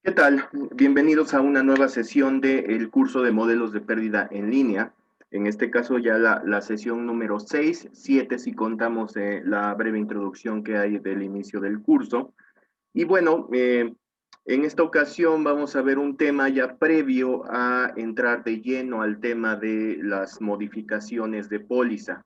¿Qué tal? Bienvenidos a una nueva sesión del curso de modelos de pérdida en línea. En este caso ya la sesión número 6, 7 si contamos la breve introducción que hay del inicio del curso. Y bueno, en esta ocasión vamos a ver un tema ya previo a entrar de lleno al tema de las modificaciones de póliza.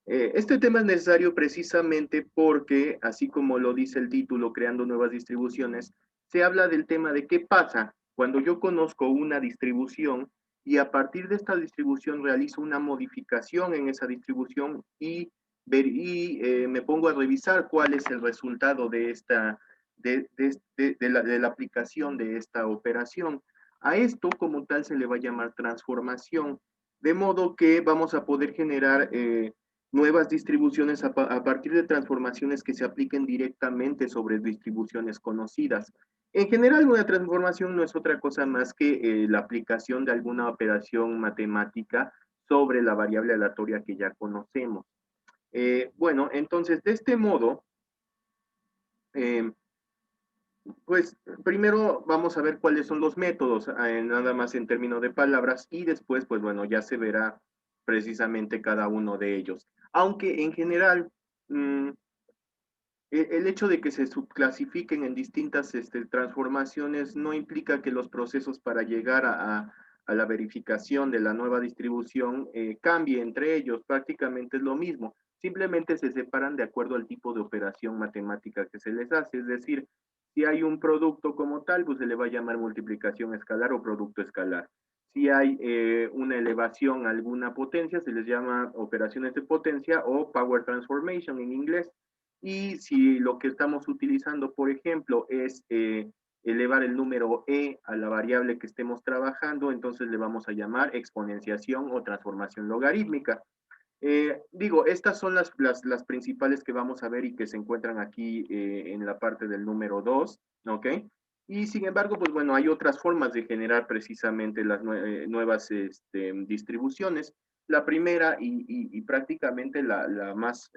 Este tema es necesario precisamente porque, así como lo dice el título, creando nuevas distribuciones, se habla del tema de qué pasa cuando yo conozco una distribución y a partir de esta distribución realizo una modificación en esa distribución y me pongo a revisar cuál es el resultado de esta, de la aplicación de esta operación. A esto como tal se le va a llamar transformación, de modo que vamos a poder generar nuevas distribuciones a partir de transformaciones que se apliquen directamente sobre distribuciones conocidas. En general, una transformación no es otra cosa más que la aplicación de alguna operación matemática sobre la variable aleatoria que ya conocemos. Bueno, entonces, de este modo, eh, pues primero vamos a ver cuáles son los métodos, nada más en términos de palabras, y después, pues bueno, ya se verá precisamente cada uno de ellos. Aunque en general, mmm, el hecho de que se subclasifiquen en distintas transformaciones no implica que los procesos para llegar a la verificación de la nueva distribución cambie entre ellos, prácticamente es lo mismo, simplemente se separan de acuerdo al tipo de operación matemática que se les hace, es decir, si hay un producto como tal, pues se le va a llamar multiplicación escalar o producto escalar. Si hay una elevación a alguna potencia, se les llama operaciones de potencia o power transformation en inglés. Y si lo que estamos utilizando, por ejemplo, es elevar el número e a la variable que estemos trabajando, entonces le vamos a llamar exponenciación o transformación logarítmica. Digo, estas son las principales que vamos a ver y que se encuentran aquí en la parte del número 2, ¿ok? Y sin embargo, pues bueno, hay otras formas de generar precisamente las nuevas distribuciones. La primera y prácticamente la más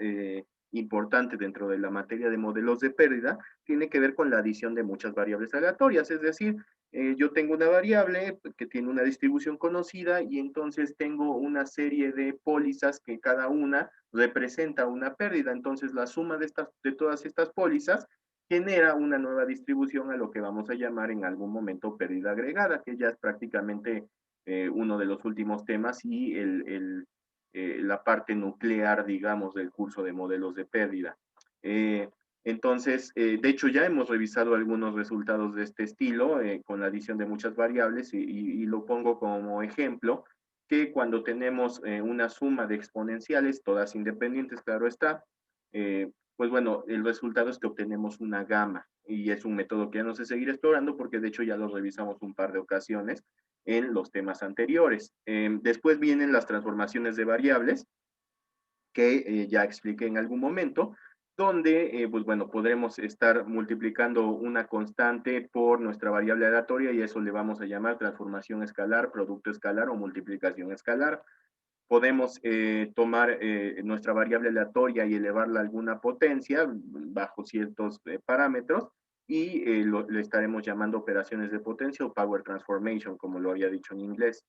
importante dentro de la materia de modelos de pérdida tiene que ver con la adición de muchas variables aleatorias, es decir, yo tengo una variable que tiene una distribución conocida y entonces tengo una serie de pólizas que cada una representa una pérdida. Entonces la suma de todas estas pólizas genera una nueva distribución a lo que vamos a llamar en algún momento pérdida agregada, que ya es prácticamente uno de los últimos temas y la parte nuclear, digamos, del curso de modelos de pérdida. Entonces, de hecho, ya hemos revisado algunos resultados de este estilo con la adición de muchas variables y lo pongo como ejemplo, que cuando tenemos una suma de exponenciales, todas independientes, claro está, pues bueno, el resultado es que obtenemos una gama y es un método que ya no sé seguir explorando porque de hecho ya lo revisamos un par de ocasiones en los temas anteriores. Después vienen las transformaciones de variables, que ya expliqué en algún momento, donde, pues bueno, podremos estar multiplicando una constante por nuestra variable aleatoria y eso le vamos a llamar transformación escalar, producto escalar o multiplicación escalar. Podemos tomar nuestra variable aleatoria y elevarla a alguna potencia bajo ciertos parámetros y le estaremos llamando operaciones de potencia o power transformation, como lo había dicho en inglés.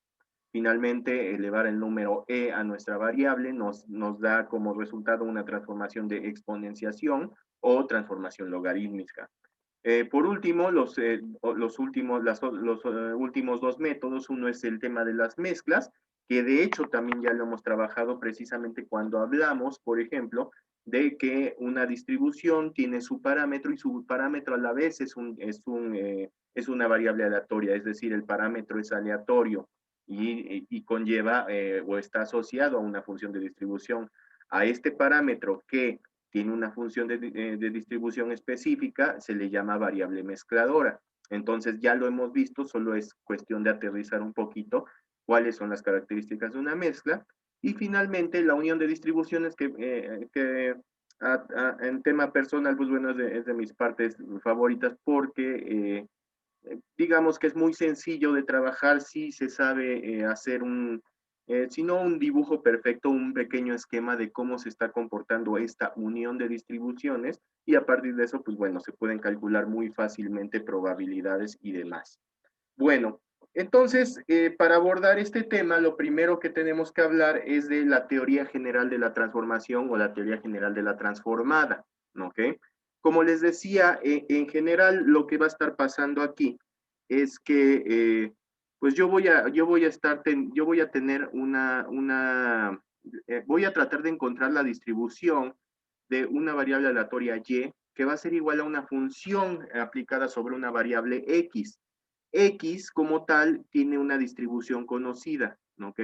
Finalmente, elevar el número e a nuestra variable nos da como resultado una transformación de exponenciación o transformación logarítmica. Por último, los últimos dos métodos, uno es el tema de las mezclas, que de hecho también ya lo hemos trabajado precisamente cuando hablamos, por ejemplo, de que una distribución tiene su parámetro y su parámetro a la vez es una variable aleatoria, es decir, el parámetro es aleatorio y conlleva o está asociado a una función de distribución. A este parámetro que tiene una función de distribución específica, se le llama variable mezcladora. Entonces ya lo hemos visto, solo es cuestión de aterrizar un poquito cuáles son las características de una mezcla. Y finalmente la unión de distribuciones que en tema personal, pues bueno, es de mis partes favoritas porque digamos que es muy sencillo de trabajar si se sabe hacer sino un dibujo perfecto, un pequeño esquema de cómo se está comportando esta unión de distribuciones y a partir de eso, pues bueno, se pueden calcular muy fácilmente probabilidades y demás. Bueno, entonces, para abordar este tema, lo primero que tenemos que hablar es de la teoría general de la transformación o la teoría general de la transformada, ¿ok? Como les decía, en general lo que va a estar pasando aquí es que, pues yo voy a tener voy a tratar de encontrar la distribución de una variable aleatoria y que va a ser igual a una función aplicada sobre una variable x. X como tal tiene una distribución conocida, ¿ok?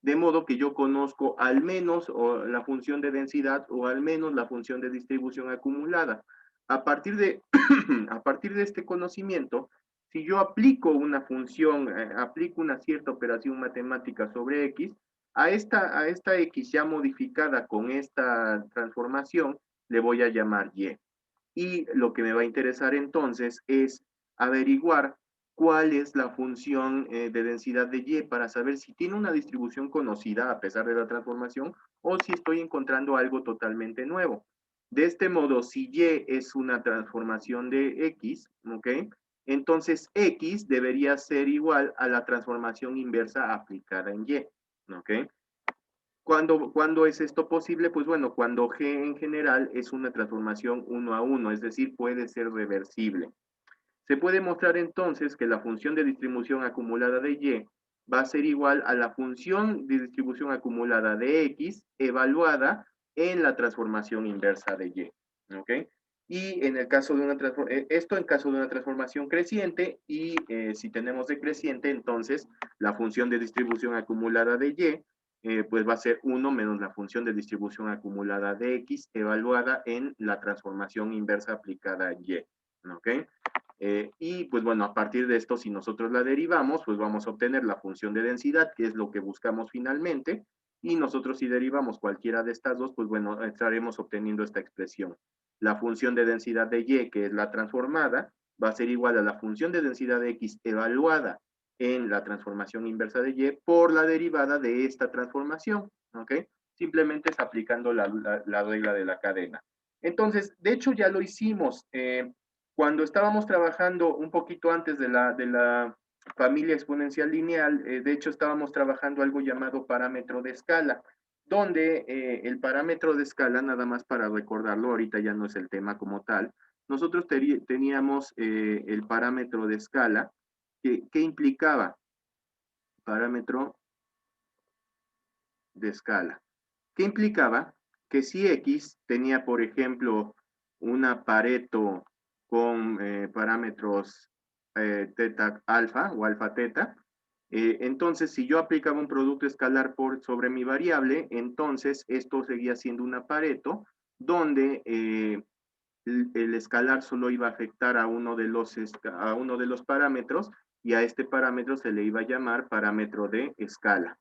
De modo que yo conozco al menos o la función de densidad o al menos la función de distribución acumulada. A partir de, a partir de este conocimiento, si yo aplico una función, aplico una cierta operación matemática sobre X, a esta X ya modificada con esta transformación, le voy a llamar Y. Y lo que me va a interesar entonces es averiguar cuál es la función de densidad de Y para saber si tiene una distribución conocida a pesar de la transformación o si estoy encontrando algo totalmente nuevo. De este modo, si Y es una transformación de X, ¿ok? Entonces X debería ser igual a la transformación inversa aplicada en Y, ¿ok? ¿Cuándo es esto posible? Pues bueno, cuando G en general es una transformación 1 a 1, es decir, puede ser reversible. Se puede mostrar entonces que la función de distribución acumulada de Y va a ser igual a la función de distribución acumulada de X evaluada en la transformación inversa de Y. ¿Ok? Y en el caso de esto en caso de una transformación creciente y si tenemos decreciente, entonces la función de distribución acumulada de Y pues va a ser 1 menos la función de distribución acumulada de X evaluada en la transformación inversa aplicada a Y. ¿Ok? Y pues bueno, a partir de esto, si nosotros la derivamos, pues vamos a obtener la función de densidad, que es lo que buscamos finalmente, y nosotros si derivamos cualquiera de estas dos, pues bueno, estaremos obteniendo esta expresión. La función de densidad de Y, que es la transformada, va a ser igual a la función de densidad de X evaluada en la transformación inversa de Y por la derivada de esta transformación, ¿ok? Simplemente es aplicando la regla de la cadena. Entonces, de hecho ya lo hicimos. Cuando estábamos trabajando un poquito antes de la familia exponencial lineal, de hecho estábamos trabajando algo llamado parámetro de escala, donde el parámetro de escala, nada más para recordarlo, ahorita ya no es el tema como tal, nosotros teníamos el parámetro de escala, que implicaba parámetro de escala, que implicaba que si X tenía, por ejemplo, una Pareto con parámetros teta alfa o alfa teta, entonces si yo aplicaba un producto escalar sobre mi variable, entonces esto seguía siendo una Pareto donde el escalar solo iba a afectar a uno de los parámetros y a este parámetro se le iba a llamar parámetro de escala.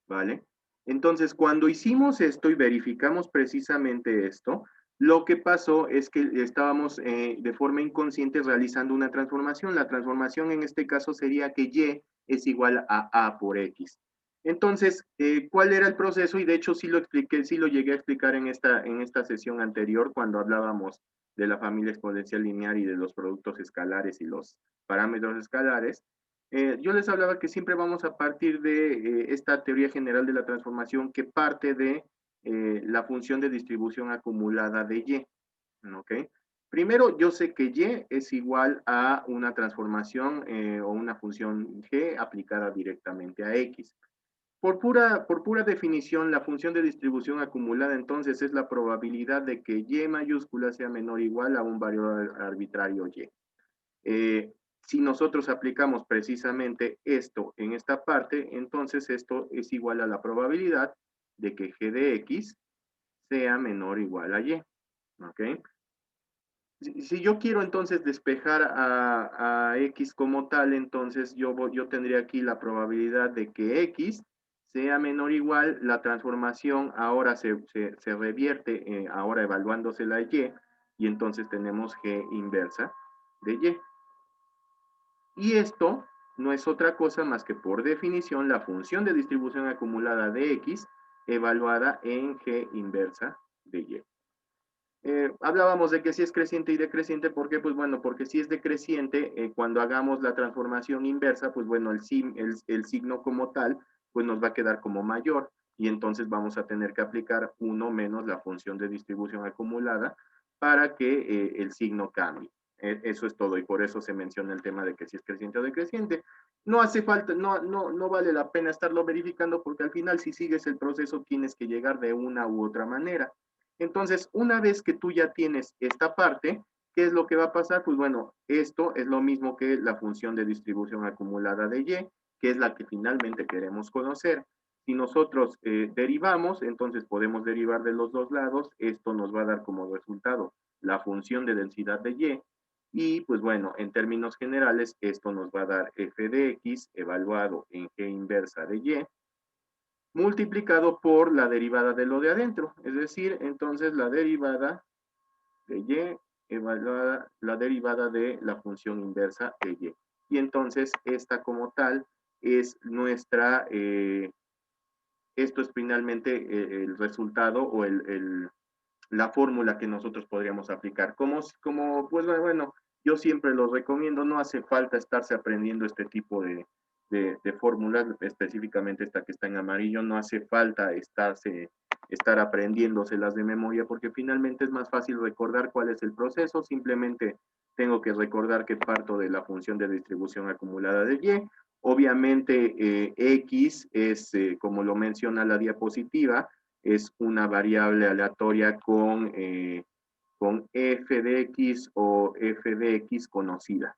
¿Vale? Entonces, cuando hicimos esto y verificamos precisamente esto, lo que pasó es que estábamos de forma inconsciente realizando una transformación. La transformación en este caso sería que Y es igual a A por X. Entonces, ¿cuál era el proceso? Y de hecho sí lo expliqué, sí lo llegué a explicar en esta sesión anterior cuando hablábamos de la familia exponencial lineal y de los productos escalares y los parámetros escalares. Yo les hablaba que siempre vamos a partir de esta teoría general de la transformación que parte de la función de distribución acumulada de Y. ¿Ok? Primero, yo sé que Y es igual a una transformación o una función G aplicada directamente a X. Por pura definición, la función de distribución acumulada entonces es la probabilidad de que Y mayúscula sea menor o igual a un valor arbitrario Y. Si nosotros aplicamos precisamente esto en esta parte, entonces esto es igual a la probabilidad de que G de X sea menor o igual a Y. ¿Ok? Si yo quiero entonces despejar a X como tal, entonces yo tendría aquí la probabilidad de que X sea menor o igual, la transformación ahora se revierte, ahora evaluándose la Y, y entonces tenemos G inversa de Y. Y esto no es otra cosa más que por definición la función de distribución acumulada de X evaluada en G inversa de Y. Hablábamos de que si es creciente y decreciente, ¿por qué? Pues bueno, porque si es decreciente, cuando hagamos la transformación inversa, pues bueno, el signo como tal, pues nos va a quedar como mayor, y entonces vamos a tener que aplicar 1 menos la función de distribución acumulada para que el signo cambie. Eso es todo, y por eso se menciona el tema de que si es creciente o decreciente. No hace falta, no vale la pena estarlo verificando, porque al final si sigues el proceso tienes que llegar de una u otra manera. Entonces, una vez que tú ya tienes esta parte, ¿qué es lo que va a pasar? Pues bueno, esto es lo mismo que la función de distribución acumulada de Y, que es la que finalmente queremos conocer. Si nosotros derivamos, entonces podemos derivar de los dos lados. Esto nos va a dar como resultado la función de densidad de Y. Y pues bueno, en términos generales, esto nos va a dar f de X evaluado en G inversa de Y, multiplicado por la derivada de lo de adentro. Es decir, entonces la derivada de Y evaluada, la derivada de la función inversa de Y. Y entonces esta como tal es nuestra, esto es finalmente el resultado o la fórmula que nosotros podríamos aplicar. Pues bueno, yo siempre lo recomiendo, no hace falta estarse aprendiendo este tipo de fórmulas, específicamente esta que está en amarillo, no hace falta estar aprendiéndoselas de memoria, porque finalmente es más fácil recordar cuál es el proceso, simplemente tengo que recordar que parto de la función de distribución acumulada de Y. Obviamente, X es, como lo menciona la diapositiva, es una variable aleatoria con f de x o f de x conocida.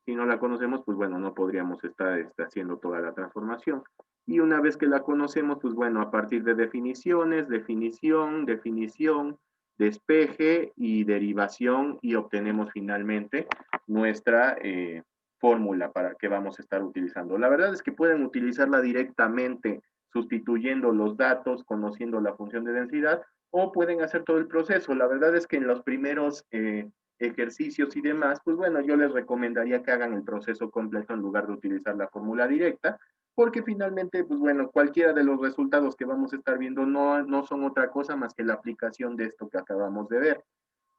Si no la conocemos, pues bueno, no podríamos estar haciendo toda la transformación. Y una vez que la conocemos, pues bueno, a partir de definiciones, definición, despeje y derivación, y obtenemos finalmente nuestra fórmula para que vamos a estar utilizando. La verdad es que pueden utilizarla directamente sustituyendo los datos, conociendo la función de densidad, o pueden hacer todo el proceso. La verdad es que en los primeros ejercicios y demás, pues bueno, yo les recomendaría que hagan el proceso completo en lugar de utilizar la fórmula directa, porque finalmente, pues bueno, cualquiera de los resultados que vamos a estar viendo no son otra cosa más que la aplicación de esto que acabamos de ver.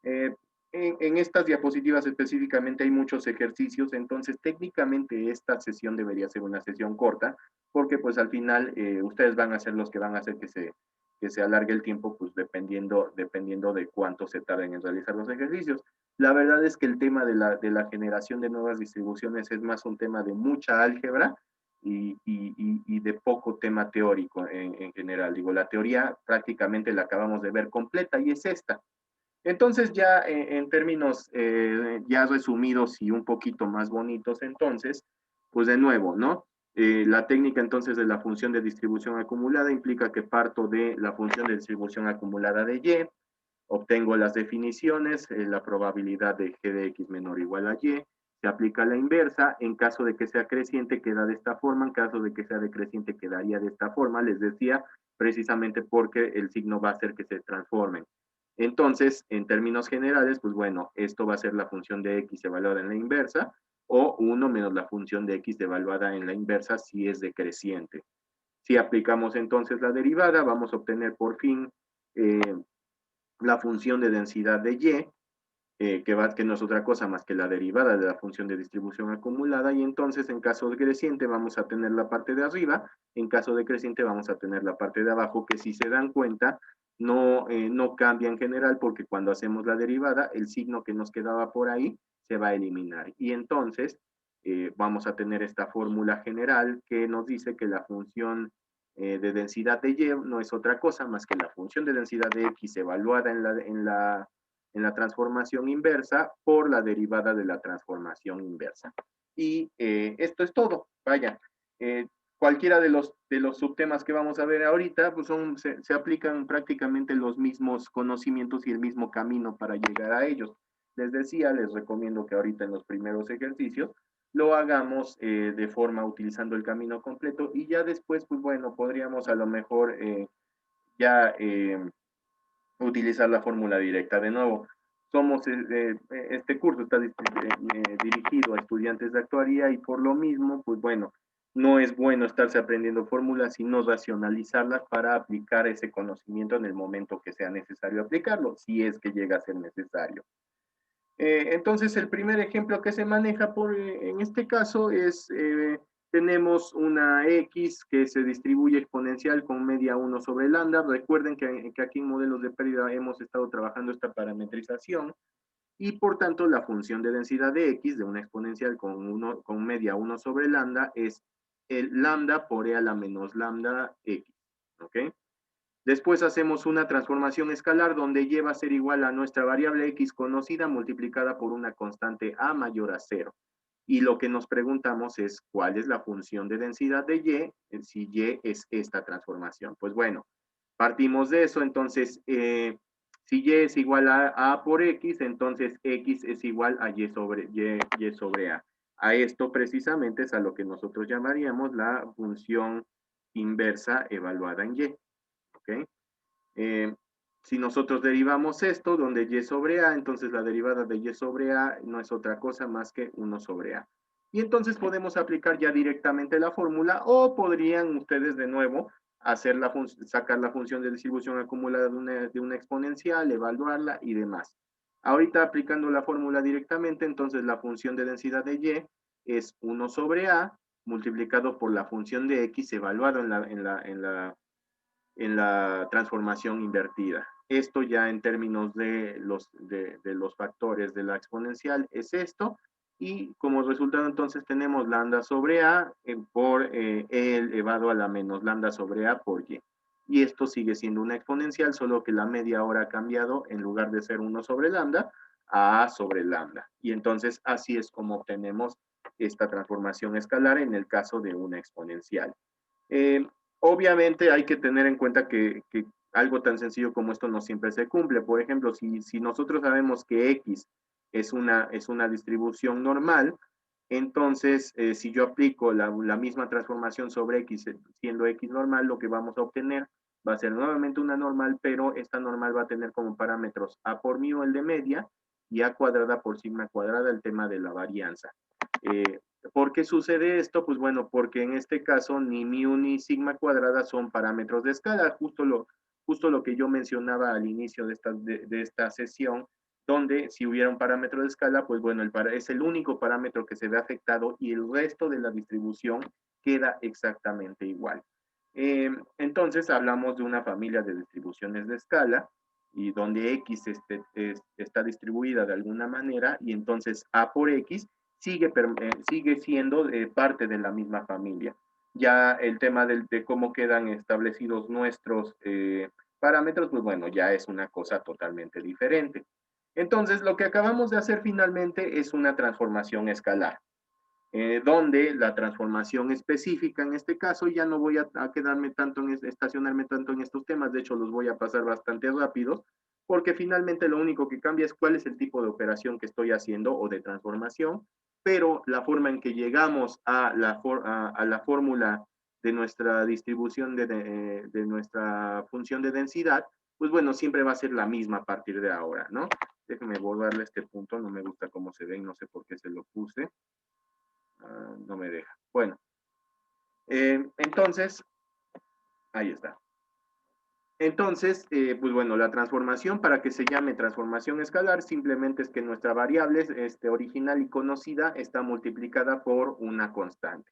Eh, en estas diapositivas específicamente hay muchos ejercicios, entonces técnicamente esta sesión debería ser una sesión corta, porque pues al final ustedes van a ser los que van a hacer que se alargue el tiempo, pues dependiendo de cuánto se tarden en realizar los ejercicios. La verdad es que el tema de la generación de nuevas distribuciones es más un tema de mucha álgebra y de poco tema teórico en general. Digo, la teoría prácticamente la acabamos de ver completa y es esta. Entonces ya en términos ya resumidos y un poquito más bonitos, entonces, pues de nuevo, ¿no? La técnica entonces de la función de distribución acumulada implica que parto de la función de distribución acumulada de Y, obtengo las definiciones, la probabilidad de G de X menor o igual a Y, se aplica la inversa, en caso de que sea creciente queda de esta forma, en caso de que sea decreciente quedaría de esta forma, les decía, precisamente porque el signo va a hacer que se transformen. Entonces, en términos generales, pues bueno, esto va a ser la función de X evaluada en la inversa, o 1 menos la función de X evaluada en la inversa si es decreciente. Si aplicamos entonces la derivada, vamos a obtener por fin la función de densidad de Y, que no es otra cosa más que la derivada de la función de distribución acumulada, y entonces en caso decreciente vamos a tener la parte de arriba, en caso decreciente vamos a tener la parte de abajo, que si se dan cuenta no cambia en general, porque cuando hacemos la derivada el signo que nos quedaba por ahí se va a eliminar, y entonces vamos a tener esta fórmula general que nos dice que la función de densidad de Y no es otra cosa más que la función de densidad de X evaluada en la transformación inversa por la derivada de la transformación inversa. Y esto es todo. Vaya, cualquiera de los subtemas que vamos a ver ahorita, pues se aplican prácticamente los mismos conocimientos y el mismo camino para llegar a ellos. Les decía, les recomiendo que ahorita en los primeros ejercicios lo hagamos de forma utilizando el camino completo, y ya después, pues bueno, podríamos a lo mejor ya utilizar la fórmula directa de nuevo. este curso está dirigido a estudiantes de actuaría y por lo mismo, pues bueno, no es bueno estarse aprendiendo fórmulas, sino racionalizarlas para aplicar ese conocimiento en el momento que sea necesario aplicarlo, si es que llega a ser necesario. Entonces, el primer ejemplo que se maneja en este caso es, tenemos una X que se distribuye exponencial con media 1 sobre lambda. Recuerden que aquí en modelos de pérdida hemos estado trabajando esta parametrización y por tanto la función de densidad de X de una exponencial con media 1 sobre lambda es el lambda por E a la menos lambda X. ¿Ok? Después hacemos una transformación escalar donde Y va a ser igual a nuestra variable X conocida multiplicada por una constante A mayor a 0. Y lo que nos preguntamos es cuál es la función de densidad de Y, si Y es esta transformación. Pues bueno, partimos de eso, entonces, si Y es igual a A por X, entonces X es igual a Y sobre A. A esto precisamente es a lo que nosotros llamaríamos la función inversa evaluada en Y. ¿Ok? Eh, si nosotros derivamos esto, donde y sobre a, entonces la derivada de y sobre a no es otra cosa más que 1 sobre a. Y entonces podemos aplicar ya directamente la fórmula o podrían ustedes de nuevo sacar la función de distribución acumulada de una exponencial, evaluarla y demás. Ahorita aplicando la fórmula directamente, entonces la función de densidad de y es 1 sobre a multiplicado por la función de x evaluado en la transformación invertida. Esto ya en términos de los factores de la exponencial es esto, y como resultado entonces tenemos lambda sobre a por E elevado a la menos lambda sobre a por y. Y esto sigue siendo una exponencial, solo que la media ahora ha cambiado, en lugar de ser 1 sobre lambda, a sobre lambda. Y entonces así es como obtenemos esta transformación escalar en el caso de una exponencial. Eh, Obviamente hay que tener en cuenta que algo tan sencillo como esto no siempre se cumple. Por ejemplo, si nosotros sabemos que X es una distribución normal, entonces si yo aplico la misma transformación sobre X siendo X normal, lo que vamos a obtener va a ser nuevamente una normal, pero esta normal va a tener como parámetros A por μ el de media y A cuadrada por sigma cuadrada el tema de la varianza. ¿Por qué sucede esto? Pues bueno, porque en este caso ni mu ni sigma cuadrada son parámetros de escala, justo lo que yo mencionaba al inicio de esta sesión, donde si hubiera un parámetro de escala, pues bueno, es el único parámetro que se ve afectado y el resto de la distribución queda exactamente igual. Entonces hablamos de una familia de distribuciones de escala y donde X está distribuida de alguna manera y entonces A por X sigue siendo parte de la misma familia. Ya el tema de cómo quedan establecidos nuestros parámetros, pues bueno, ya es una cosa totalmente diferente. Entonces, lo que acabamos de hacer finalmente es una transformación escalar, donde la transformación específica, en este caso, ya no voy a quedarme tanto estacionarme tanto en estos temas, de hecho los voy a pasar bastante rápidos, porque finalmente lo único que cambia es cuál es el tipo de operación que estoy haciendo o de transformación, pero la forma en que llegamos a la fórmula de nuestra distribución de nuestra función de densidad, pues bueno, siempre va a ser la misma a partir de ahora, ¿no? Déjenme borrarle este punto, no me gusta cómo se ve y no sé por qué se lo puse. No me deja. Bueno, entonces, ahí está. Entonces, pues bueno, la transformación, para que se llame transformación escalar, simplemente es que nuestra variable original y conocida está multiplicada por una constante.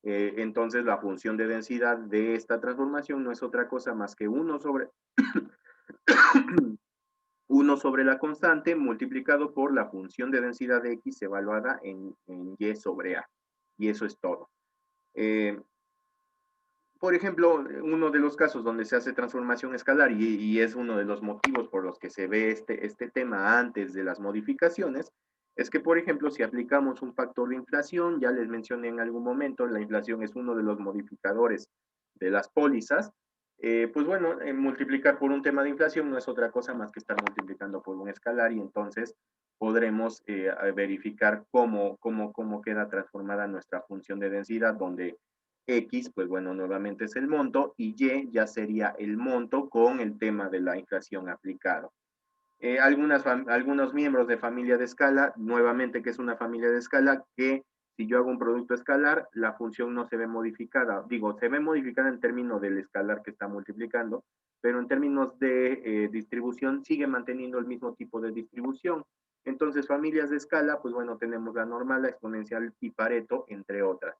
Entonces, la función de densidad de esta transformación no es otra cosa más que 1 sobre, 1 sobre la constante multiplicado por la función de densidad de X evaluada en Y sobre A. Y eso es todo. Por ejemplo, uno de los casos donde se hace transformación escalar y es uno de los motivos por los que se ve este tema antes de las modificaciones, es que, por ejemplo, si aplicamos un factor de inflación, ya les mencioné en algún momento, la inflación es uno de los modificadores de las pólizas, pues bueno, multiplicar por un tema de inflación no es otra cosa más que estar multiplicando por un escalar y entonces podremos verificar cómo queda transformada nuestra función de densidad, donde X, pues bueno, nuevamente es el monto y Y ya sería el monto con el tema de la inflación aplicado. Algunos miembros de familia de escala, nuevamente que es una familia de escala, que si yo hago un producto escalar, la función no se ve modificada. Digo, se ve modificada en términos del escalar que está multiplicando, pero en términos de distribución sigue manteniendo el mismo tipo de distribución. Entonces, familias de escala, pues bueno, tenemos la normal, la exponencial y Pareto, entre otras.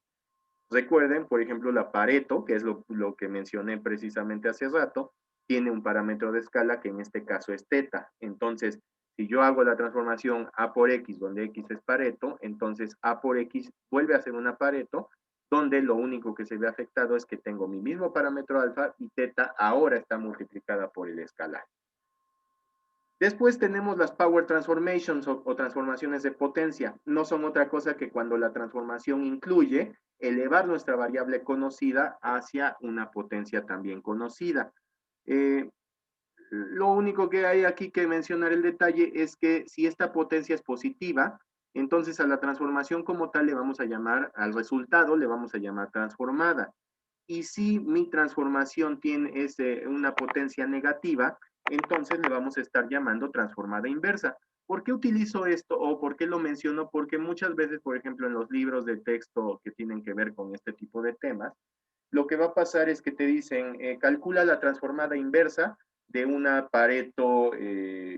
Recuerden, por ejemplo, la Pareto, que es lo que mencioné precisamente hace rato, tiene un parámetro de escala que en este caso es teta. Entonces, si yo hago la transformación A por X, donde X es Pareto, entonces A por X vuelve a ser una Pareto, donde lo único que se ve afectado es que tengo mi mismo parámetro alfa y teta ahora está multiplicada por el escalar. Después tenemos las Power Transformations o transformaciones de potencia. No son otra cosa que cuando la transformación incluye elevar nuestra variable conocida hacia una potencia también conocida. Lo único que hay aquí que mencionar el detalle es que si esta potencia es positiva, entonces a la transformación como tal le vamos a llamar, al resultado le vamos a llamar transformada. Y si mi transformación tiene una potencia negativa, entonces le vamos a estar llamando transformada inversa. ¿Por qué utilizo esto o por qué lo menciono? Porque muchas veces, por ejemplo, en los libros de texto que tienen que ver con este tipo de temas, lo que va a pasar es que te dicen, calcula la transformada inversa de una Pareto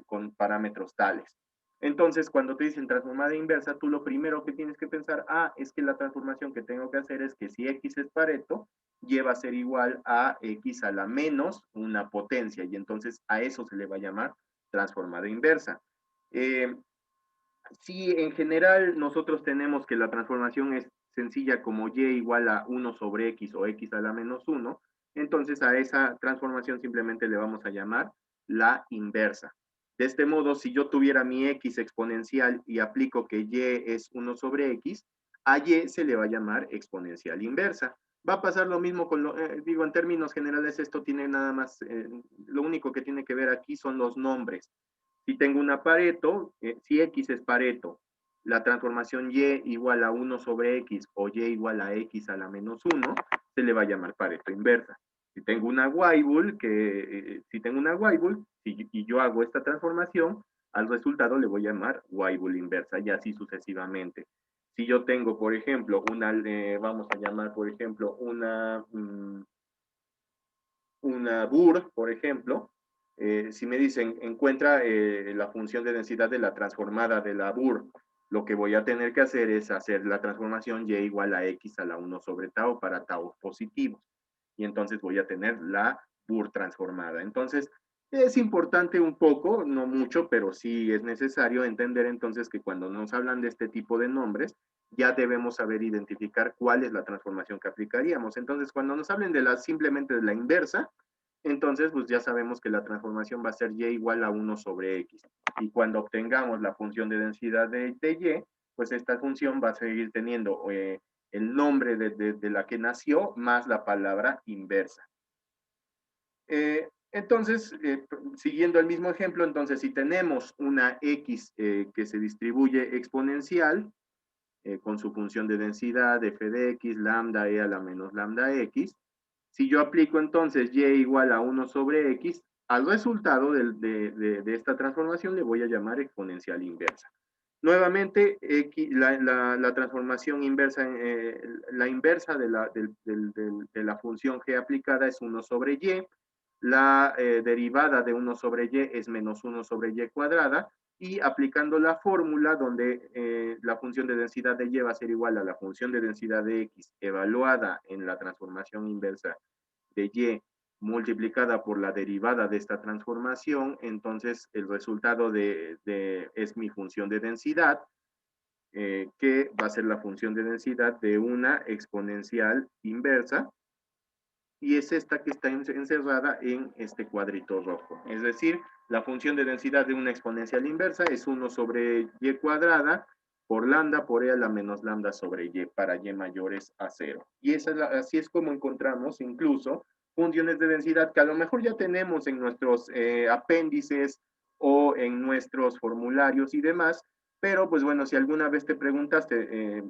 con parámetros tales. Entonces, cuando te dicen transformada inversa, tú lo primero que tienes que pensar, es que la transformación que tengo que hacer es que si X es Pareto, lleva a ser igual a X a la menos una potencia, y entonces a eso se le va a llamar transformada inversa. Si en general nosotros tenemos que la transformación es sencilla como y igual a 1 sobre x o x a la menos 1, entonces a esa transformación simplemente le vamos a llamar la inversa. De este modo, si yo tuviera mi x exponencial y aplico que y es 1 sobre x, a y se le va a llamar exponencial inversa. Va a pasar lo mismo con, digo, en términos generales esto tiene nada más, lo único que tiene que ver aquí son los nombres. Si tengo una Pareto, si X es Pareto, la transformación Y igual a 1 sobre X o Y igual a X a la menos 1, se le va a llamar Pareto inversa. Si tengo una Weibull, y yo hago esta transformación, al resultado le voy a llamar Weibull inversa y así sucesivamente. Si yo tengo, por ejemplo, vamos a llamar, por ejemplo, una BUR, por ejemplo, si me dicen encuentra la función de densidad de la transformada de la BUR, lo que voy a tener que hacer es hacer la transformación y igual a x a la 1 sobre tau para tau positivos. Y entonces voy a tener la BUR transformada. Entonces, es importante un poco, no mucho, pero sí es necesario entender entonces que cuando nos hablan de este tipo de nombres, ya debemos saber identificar cuál es la transformación que aplicaríamos. Entonces, cuando nos hablen simplemente de la inversa, entonces pues ya sabemos que la transformación va a ser y igual a 1 sobre x. Y cuando obtengamos la función de densidad de y, pues esta función va a seguir teniendo el nombre de la que nació más la palabra inversa. Entonces, siguiendo el mismo ejemplo, entonces si tenemos una x que se distribuye exponencial, con su función de densidad, f de x, lambda e a la menos lambda x. Si yo aplico entonces y igual a 1 sobre x, al resultado de esta transformación le voy a llamar exponencial inversa. Nuevamente, la transformación inversa, la inversa de la función g aplicada es 1 sobre y, la derivada de 1 sobre y es menos 1 sobre y cuadrada, y aplicando la fórmula donde la función de densidad de y va a ser igual a la función de densidad de x evaluada en la transformación inversa de y multiplicada por la derivada de esta transformación, entonces el resultado es mi función de densidad, que va a ser la función de densidad de una exponencial inversa, y es esta que está encerrada en este cuadrito rojo. Es decir, la función de densidad de una exponencial inversa es 1 sobre y cuadrada por lambda por e a la menos lambda sobre y para y mayores a 0. Y así es como encontramos incluso funciones de densidad que a lo mejor ya tenemos en nuestros apéndices o en nuestros formularios y demás, pero pues bueno, si alguna vez te preguntaste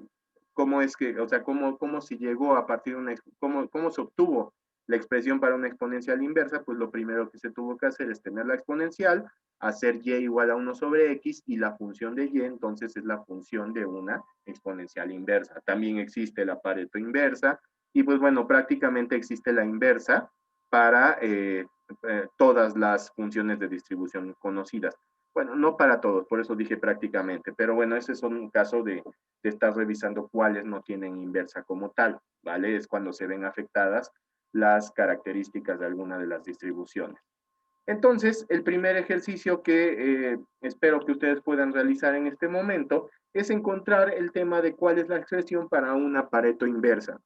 cómo es que, o sea, cómo se llegó a partir de cómo se obtuvo la expresión para una exponencial inversa, pues lo primero que se tuvo que hacer es tener la exponencial, hacer y igual a 1 sobre x, y la función de y entonces es la función de una exponencial inversa. También existe la Pareto inversa, y pues bueno, prácticamente existe la inversa para todas las funciones de distribución conocidas. Bueno, no para todos, por eso dije prácticamente, pero bueno, ese es un caso de estar revisando cuáles no tienen inversa como tal, ¿vale? Es cuando se ven afectadas las características de alguna de las distribuciones. Entonces, el primer ejercicio que espero que ustedes puedan realizar en este momento es encontrar el tema de cuál es la expresión para una Pareto inversa.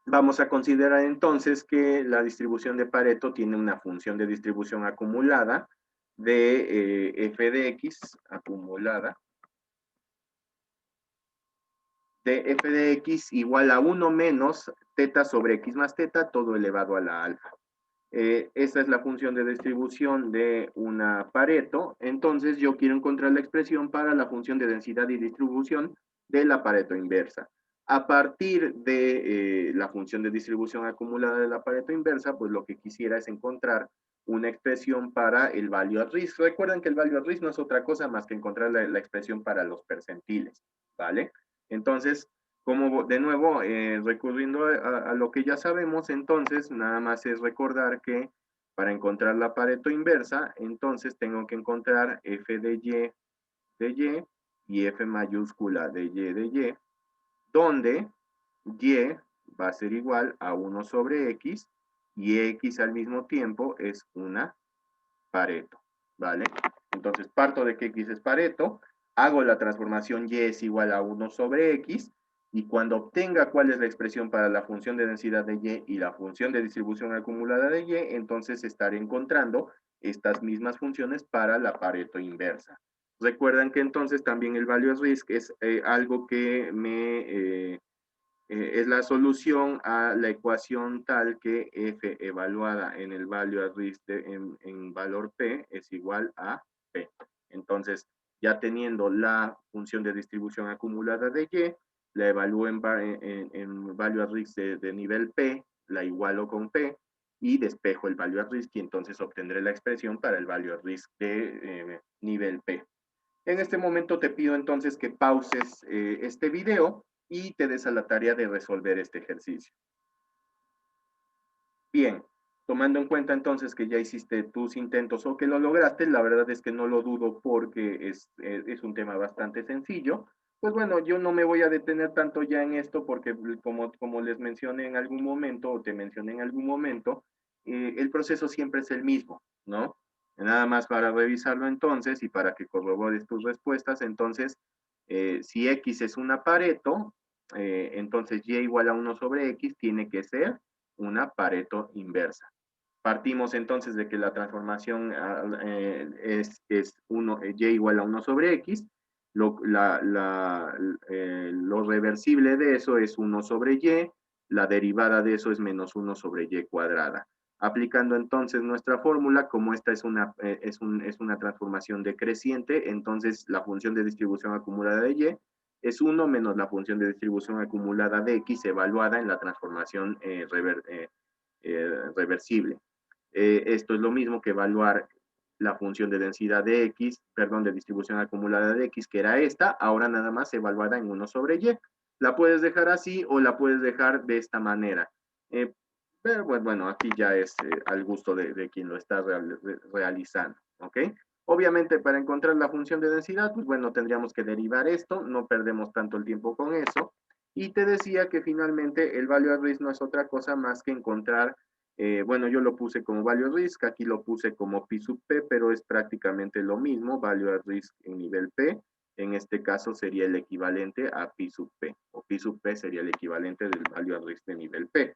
Vamos a considerar entonces que la distribución de Pareto tiene una función de distribución acumulada de f de x acumulada de f de x igual a 1 menos teta sobre x más teta, todo elevado a la alfa. Esta es la función de distribución de una Pareto. Entonces yo quiero encontrar la expresión para la función de densidad y distribución de la Pareto inversa. A partir de la función de distribución acumulada de la Pareto inversa, pues lo que quisiera es encontrar una expresión para el value at risk. Recuerden que el value at risk no es otra cosa más que encontrar la expresión para los percentiles, ¿vale? Entonces, como de nuevo, recurriendo a lo que ya sabemos, entonces nada más es recordar que para encontrar la Pareto inversa, entonces tengo que encontrar f de y f mayúscula de y, donde y va a ser igual a 1 sobre x y x al mismo tiempo es una Pareto, ¿vale? Entonces parto de que x es Pareto, hago la transformación y es igual a 1 sobre x, y cuando obtenga cuál es la expresión para la función de densidad de y la función de distribución acumulada de y, entonces estaré encontrando estas mismas funciones para la Pareto inversa. Recuerdan que entonces también el value at risk es algo que es la solución a la ecuación tal que f evaluada en el value at risk en valor p es igual a p. Entonces, ya teniendo la función de distribución acumulada de y, la evalúo en value at risk de nivel p, la igualo con p, y despejo el value at risk, y entonces obtendré la expresión para el value at risk de nivel p. En este momento te pido entonces que pauses este video y te des a la tarea de resolver este ejercicio. Bien, tomando en cuenta entonces que ya hiciste tus intentos o que lo lograste, la verdad es que no lo dudo porque es un tema bastante sencillo. Pues bueno, yo no me voy a detener tanto ya en esto porque como les mencioné en algún momento o te mencioné en algún momento, el proceso siempre es el mismo, ¿no? Nada más para revisarlo entonces y para que corrobores tus respuestas, entonces, si X es una Pareto, entonces Y igual a 1 sobre X tiene que ser una Pareto inversa. Partimos entonces de que la transformación es y igual a 1 sobre x, lo reversible de eso es 1 sobre y, la derivada de eso es menos 1 sobre y cuadrada. Aplicando entonces nuestra fórmula, como esta es una transformación decreciente, entonces la función de distribución acumulada de y es 1 menos la función de distribución acumulada de x evaluada en la transformación reversible. Esto es lo mismo que evaluar la función de densidad de x, perdón, de distribución acumulada de x, que era esta, ahora nada más evaluada en 1 sobre y. La puedes dejar así o la puedes dejar de esta manera. Pero bueno, aquí ya es al gusto de quien lo está realizando, ¿ok? Obviamente, para encontrar la función de densidad, pues bueno, tendríamos que derivar esto, no perdemos tanto el tiempo con eso. Y te decía que finalmente el value at risk no es otra cosa más que encontrar, bueno, yo lo puse como value at risk, aquí lo puse como pi sub p, pero es prácticamente lo mismo, value at risk en nivel p, en este caso sería el equivalente a pi sub p, o pi sub p sería el equivalente del value at risk de nivel p.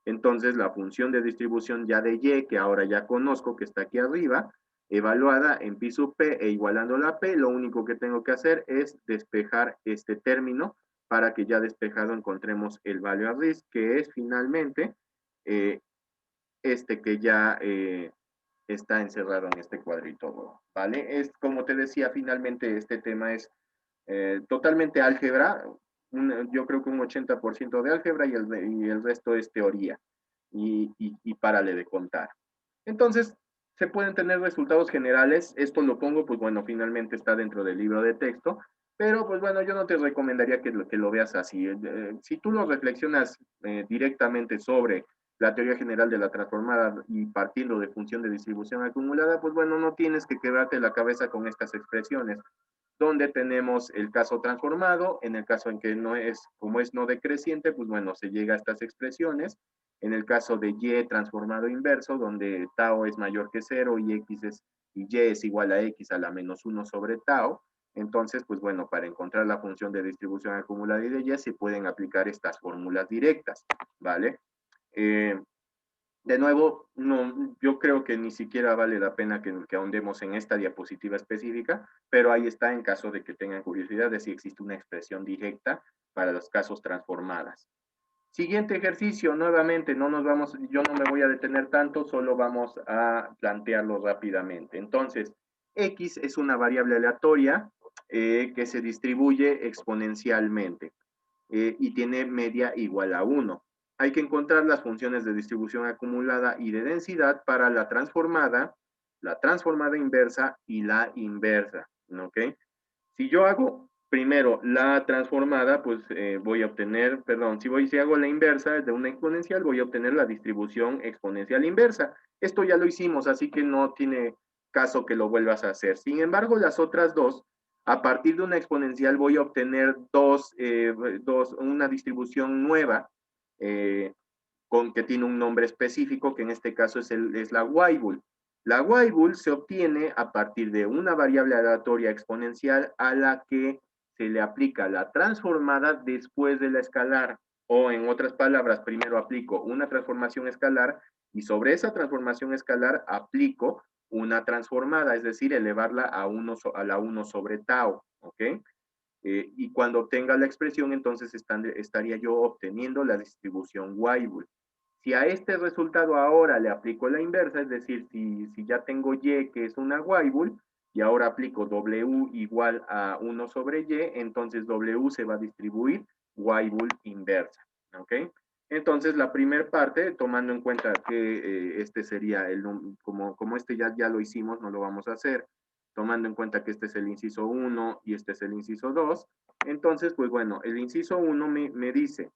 Entonces, la función de distribución ya de y, que ahora ya conozco, que está aquí arriba, evaluada en pi sub p e igualando la p, lo único que tengo que hacer es despejar este término para que ya despejado encontremos el value at risk, que es finalmente este que ya está encerrado en este cuadrito, ¿vale? Es como te decía, finalmente este tema es totalmente álgebra, yo creo que un 80% de álgebra y el resto es teoría. Y párale de contar. Entonces, se pueden tener resultados generales. Esto lo pongo, pues bueno, finalmente está dentro del libro de texto, pero pues bueno, yo no te recomendaría que lo veas así. Si tú lo reflexionas directamente sobre la teoría general de la transformada y partiendo de función de distribución acumulada, pues bueno, no tienes que quebrarte la cabeza con estas expresiones, donde tenemos el caso transformado, en el caso en que no es, como es no decreciente, pues bueno, se llega a estas expresiones. En el caso de y transformado inverso, donde tau es mayor que 0 y y es igual a x a la menos 1 sobre tau, entonces, pues bueno, para encontrar la función de distribución acumulada y de y se pueden aplicar estas fórmulas directas, ¿vale? De nuevo, no, yo creo que ni siquiera vale la pena que ahondemos en esta diapositiva específica, pero ahí está en caso de que tengan curiosidad de si existe una expresión directa para los casos transformadas. Siguiente ejercicio, nuevamente, yo no me voy a detener tanto, solo vamos a plantearlo rápidamente. Entonces, x es una variable aleatoria que se distribuye exponencialmente y tiene media igual a 1. Hay que encontrar las funciones de distribución acumulada y de densidad para la transformada inversa y la inversa, ¿ok? Si yo hago primero la transformada, pues voy a obtener, perdón, si hago la inversa de una exponencial, voy a obtener la distribución exponencial inversa. Esto ya lo hicimos, así que no tiene caso que lo vuelvas a hacer. Sin embargo, las otras dos, a partir de una exponencial voy a obtener una distribución nueva que tiene un nombre específico, que en este caso es la Weibull. La Weibull se obtiene a partir de una variable aleatoria exponencial a la que se le aplica la transformada después de la escalar, o en otras palabras, primero aplico una transformación escalar y sobre esa transformación escalar aplico una transformada, es decir, elevarla a la 1 sobre tau, ¿ok? Y cuando obtenga la expresión, entonces estaría yo obteniendo la distribución Weibull. Si a este resultado ahora le aplico la inversa, es decir, si ya tengo y, que es una Weibull, y ahora aplico w igual a 1 sobre y, entonces w se va a distribuir Weibull inversa, ¿ok? Entonces, la primera parte, tomando en cuenta que este sería como este ya lo hicimos, no lo vamos a hacer, tomando en cuenta que este es el inciso 1 y este es el inciso 2, entonces, pues bueno, el inciso 1 me dice,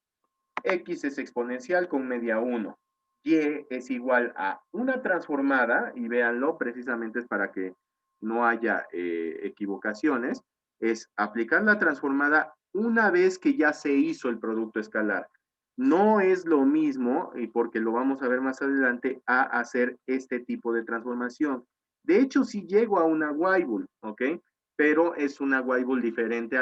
x es exponencial con media 1, y es igual a una transformada, y véanlo, precisamente es para que no haya equivocaciones, es aplicar la transformada una vez que ya se hizo el producto escalar. No es lo mismo, y porque lo vamos a ver más adelante, a hacer este tipo de transformación. De hecho, si llego a una Weibull, ¿ok? Pero es una Weibull diferente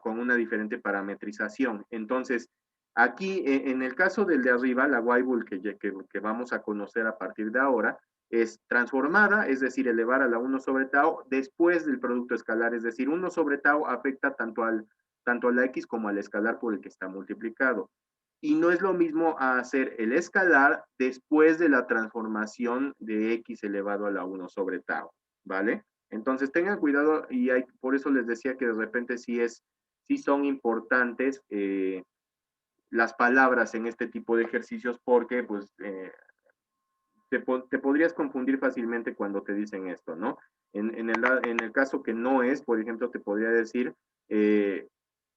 con una diferente parametrización. Entonces, aquí, en el caso del de arriba, la Weibull que vamos a conocer a partir de ahora, es transformada, es decir, elevar a la 1 sobre tau después del producto escalar, es decir, 1 sobre tau afecta tanto a la x como al escalar por el que está multiplicado. Y no es lo mismo hacer el escalar después de la transformación de x elevado a la 1 sobre tau, ¿vale? Entonces tengan cuidado y por eso les decía que de repente sí son importantes las palabras en este tipo de ejercicios porque pues te podrías confundir fácilmente cuando te dicen esto, ¿no? En el caso que no es, por ejemplo, te podría decir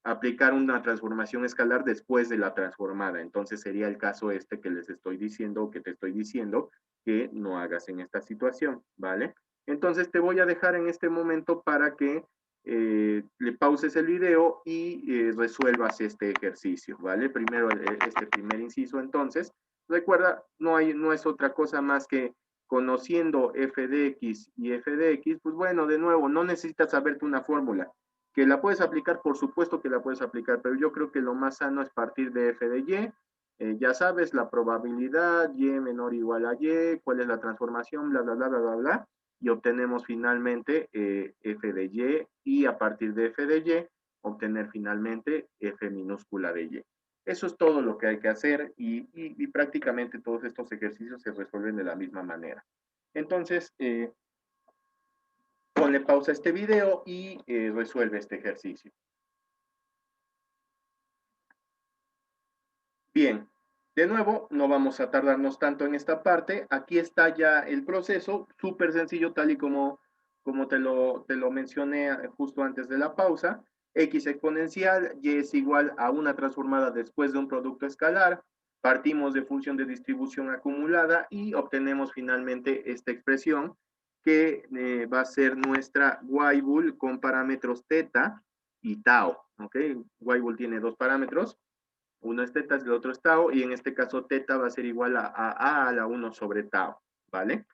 aplicar una transformación escalar después de la transformada. Entonces sería el caso este que les estoy diciendo, que te estoy diciendo, que no hagas en esta situación, ¿vale? Entonces te voy a dejar en este momento para que le pauses el video y resuelvas este ejercicio, ¿vale? Primero este primer inciso, entonces, recuerda, no es otra cosa más que conociendo f de x y f de x, pues bueno, de nuevo, no necesitas saberte una fórmula. Que la puedes aplicar, por supuesto que la puedes aplicar, pero yo creo que lo más sano es partir de f de y. Ya sabes, la probabilidad, y menor o igual a y, cuál es la transformación, bla, bla, bla, bla, bla, bla, y obtenemos finalmente f de y a partir de f de y, obtener finalmente f minúscula de y. Eso es todo lo que hay que hacer y prácticamente todos estos ejercicios se resuelven de la misma manera. Entonces, ponle pausa a este video y resuelve este ejercicio. Bien, de nuevo, no vamos a tardarnos tanto en esta parte. Aquí está ya el proceso, súper sencillo, tal y como te lo mencioné justo antes de la pausa. X exponencial, y es igual a una transformada después de un producto escalar. Partimos de función de distribución acumulada y obtenemos finalmente esta expresión que va a ser nuestra y-bool con parámetros teta y tau. ¿Ok? Y-bool tiene dos parámetros. Uno es teta, el otro es tau, y en este caso teta va a ser igual a la 1 sobre tau, ¿vale?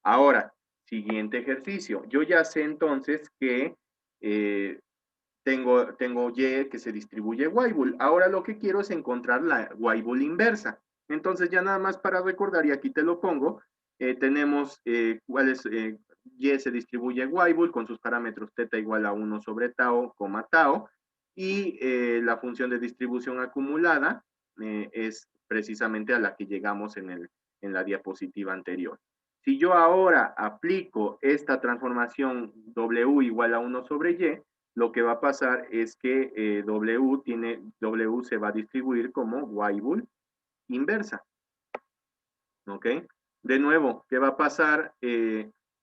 Ahora, siguiente ejercicio. Yo ya sé entonces que tengo Y que se distribuye Y-bool. Ahora lo que quiero es encontrar la Y-bool inversa. Entonces ya nada más para recordar, y aquí te lo pongo, tenemos cuál es, Y se distribuye Y-bool con sus parámetros teta igual a 1 sobre tau, tau, y la función de distribución acumulada es precisamente a la que llegamos en la diapositiva anterior. Si yo ahora aplico esta transformación W igual a 1 sobre Y, lo que va a pasar es que W se va a distribuir como Y-bool inversa. ¿Ok? De nuevo, ¿qué va a pasar?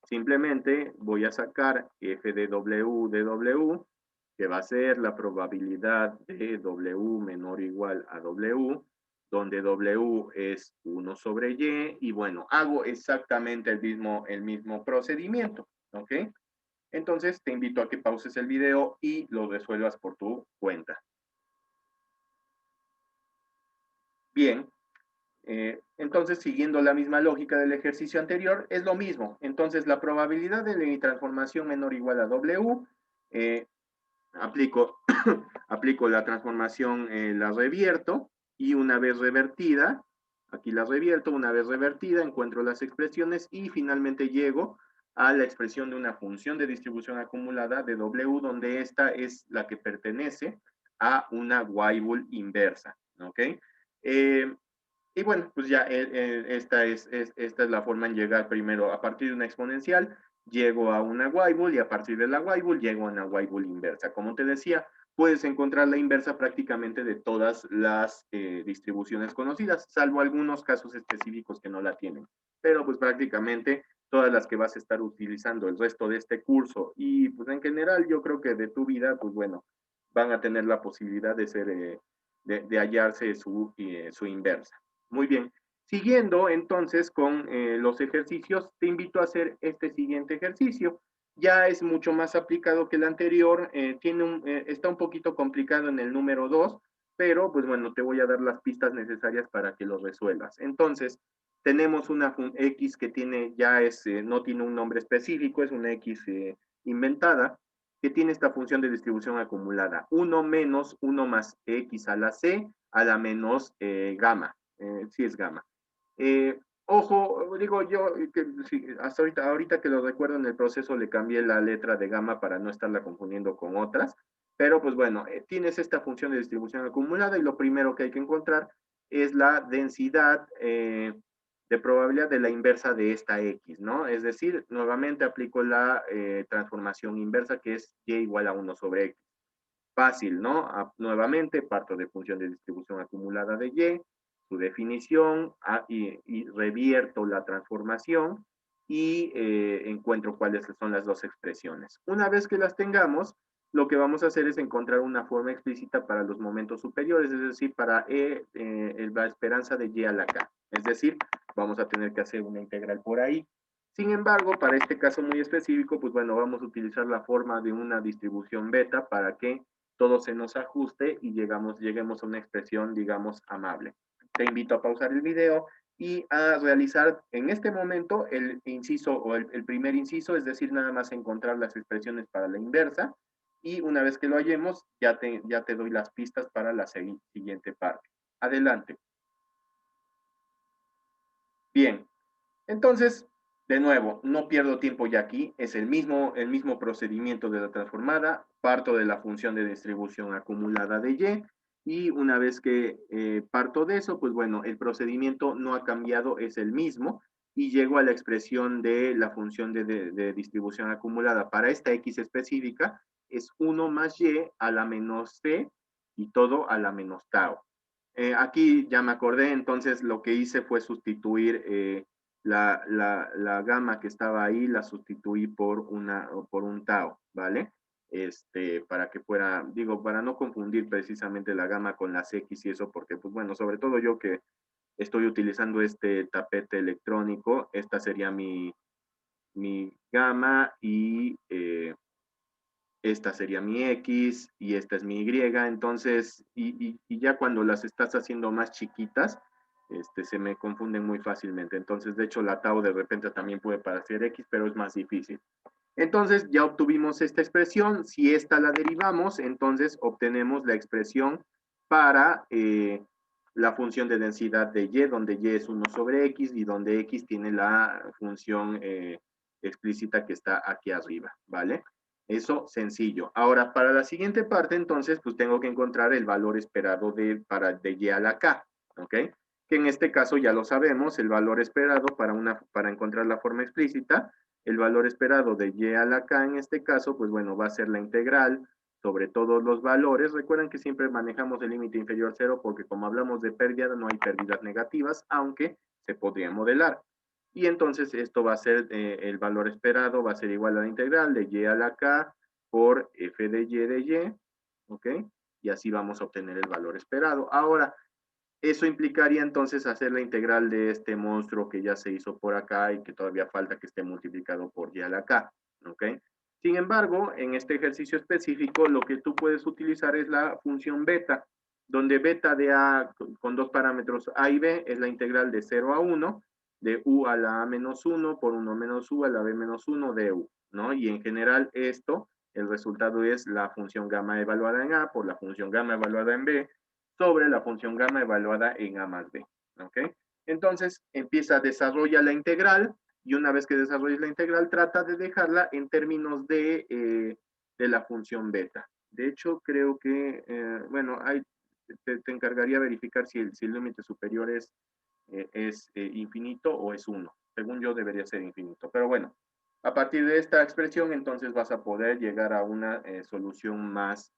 Simplemente voy a sacar f de W, que va a ser la probabilidad de W menor o igual a W, donde W es 1 sobre Y, y bueno, hago exactamente el mismo procedimiento. ¿Ok? Entonces te invito a que pauses el video y lo resuelvas por tu cuenta. Bien, entonces siguiendo la misma lógica del ejercicio anterior, es lo mismo. Entonces la probabilidad de la transformación menor o igual a W, aplico, aplico la transformación, la revierto, y una vez revertida, aquí la revierto, una vez revertida encuentro las expresiones y finalmente llego a la expresión de una función de distribución acumulada de W, donde esta es la que pertenece a una Y-bool inversa. ¿Ok? Y bueno, pues ya esta es la forma en llegar primero a partir de una exponencial, llego a una Y-bool, y a partir de la Y-bool llego a una Y-bool inversa. Como te decía, puedes encontrar la inversa prácticamente de todas las distribuciones conocidas, salvo algunos casos específicos que no la tienen. Pero pues prácticamente todas las que vas a estar utilizando el resto de este curso y pues en general yo creo que de tu vida, pues bueno, van a tener la posibilidad de ser, de hallarse su inversa. Muy bien. Siguiendo entonces con los ejercicios, te invito a hacer este siguiente ejercicio. Ya es mucho más aplicado que el anterior, está un poquito complicado en el número 2, pero pues bueno, te voy a dar las pistas necesarias para que lo resuelvas. Entonces, tenemos una X que no tiene un nombre específico, es una X inventada, que tiene esta función de distribución acumulada, 1 menos 1 más X a la C a la menos gamma. Sí es gamma. Ojo, digo yo, que sí, hasta ahorita que lo recuerdo en el proceso le cambié la letra de gamma para no estarla confundiendo con otras, pero pues bueno, tienes esta función de distribución acumulada y lo primero que hay que encontrar es la densidad de probabilidad de la inversa de esta X, ¿no? Es decir, nuevamente aplico la transformación inversa, que es Y igual a 1 sobre X. Fácil, ¿no? Nuevamente parto de función de distribución acumulada de Y, su definición, y revierto la transformación y encuentro cuáles son las dos expresiones. Una vez que las tengamos, lo que vamos a hacer es encontrar una forma explícita para los momentos superiores, es decir, para la esperanza de Y a la K. Es decir, vamos a tener que hacer una integral por ahí. Sin embargo, para este caso muy específico, pues bueno, vamos a utilizar la forma de una distribución beta para que todo se nos ajuste y lleguemos a una expresión, digamos, amable. Te invito a pausar el video y a realizar en este momento el inciso o el primer inciso, es decir, nada más encontrar las expresiones para la inversa, y una vez que lo hallemos, ya te doy las pistas para la siguiente parte. Adelante. Bien, entonces, de nuevo, no pierdo tiempo ya aquí, es el mismo procedimiento de la transformada, parto de la función de distribución acumulada de Y una vez que parto de eso, pues bueno, el procedimiento no ha cambiado, es el mismo, y llego a la expresión de la función de distribución acumulada. Para esta X específica, es 1 más Y a la menos C y todo a la menos tau. Aquí ya me acordé, entonces lo que hice fue sustituir la gama que estaba ahí, la sustituí por un tau, ¿vale? Para que fuera, digo, para no confundir precisamente la gama con las X y eso, porque, pues bueno, sobre todo yo que estoy utilizando este tapete electrónico, esta sería mi gama y esta sería mi X y esta es mi Y, entonces, y ya cuando las estás haciendo más chiquitas, se me confunden muy fácilmente. Entonces, de hecho, la tau de repente también puede parecer X, pero es más difícil. Entonces, ya obtuvimos esta expresión. Si esta la derivamos, entonces obtenemos la expresión para la función de densidad de Y, donde Y es 1 sobre X y donde X tiene la función explícita que está aquí arriba, ¿vale? Eso sencillo. Ahora, para la siguiente parte, entonces, pues tengo que encontrar el valor esperado de Y a la K, ¿ok? Que en este caso ya lo sabemos, el valor esperado para encontrar la forma explícita, el valor esperado de Y a la K en este caso, pues bueno, va a ser la integral sobre todos los valores. Recuerden que siempre manejamos el límite inferior a cero porque como hablamos de pérdida, no hay pérdidas negativas, aunque se podría modelar. Y entonces esto va a ser, el valor esperado va a ser igual a la integral de Y a la K por f de Y, ¿ok? Y así vamos a obtener el valor esperado. Ahora, eso implicaría entonces hacer la integral de este monstruo que ya se hizo por acá y que todavía falta que esté multiplicado por y a la k, ¿ok? Sin embargo, en este ejercicio específico, lo que tú puedes utilizar es la función beta, donde beta de a con dos parámetros a y b es la integral de 0 a 1, de u a la a menos 1 por 1 menos u a la b menos 1 de u, ¿no? Y en general esto, el resultado es la función gamma evaluada en a por la función gamma evaluada en b, sobre la función gamma evaluada en a más b. ¿Ok? Entonces, desarrolla la integral y una vez que desarrolles la integral, trata de dejarla en términos de la función beta. De hecho, creo que, bueno, te encargaría verificar si el límite superior es infinito o es 1. Según yo, debería ser infinito. Pero bueno, a partir de esta expresión, entonces vas a poder llegar a una solución más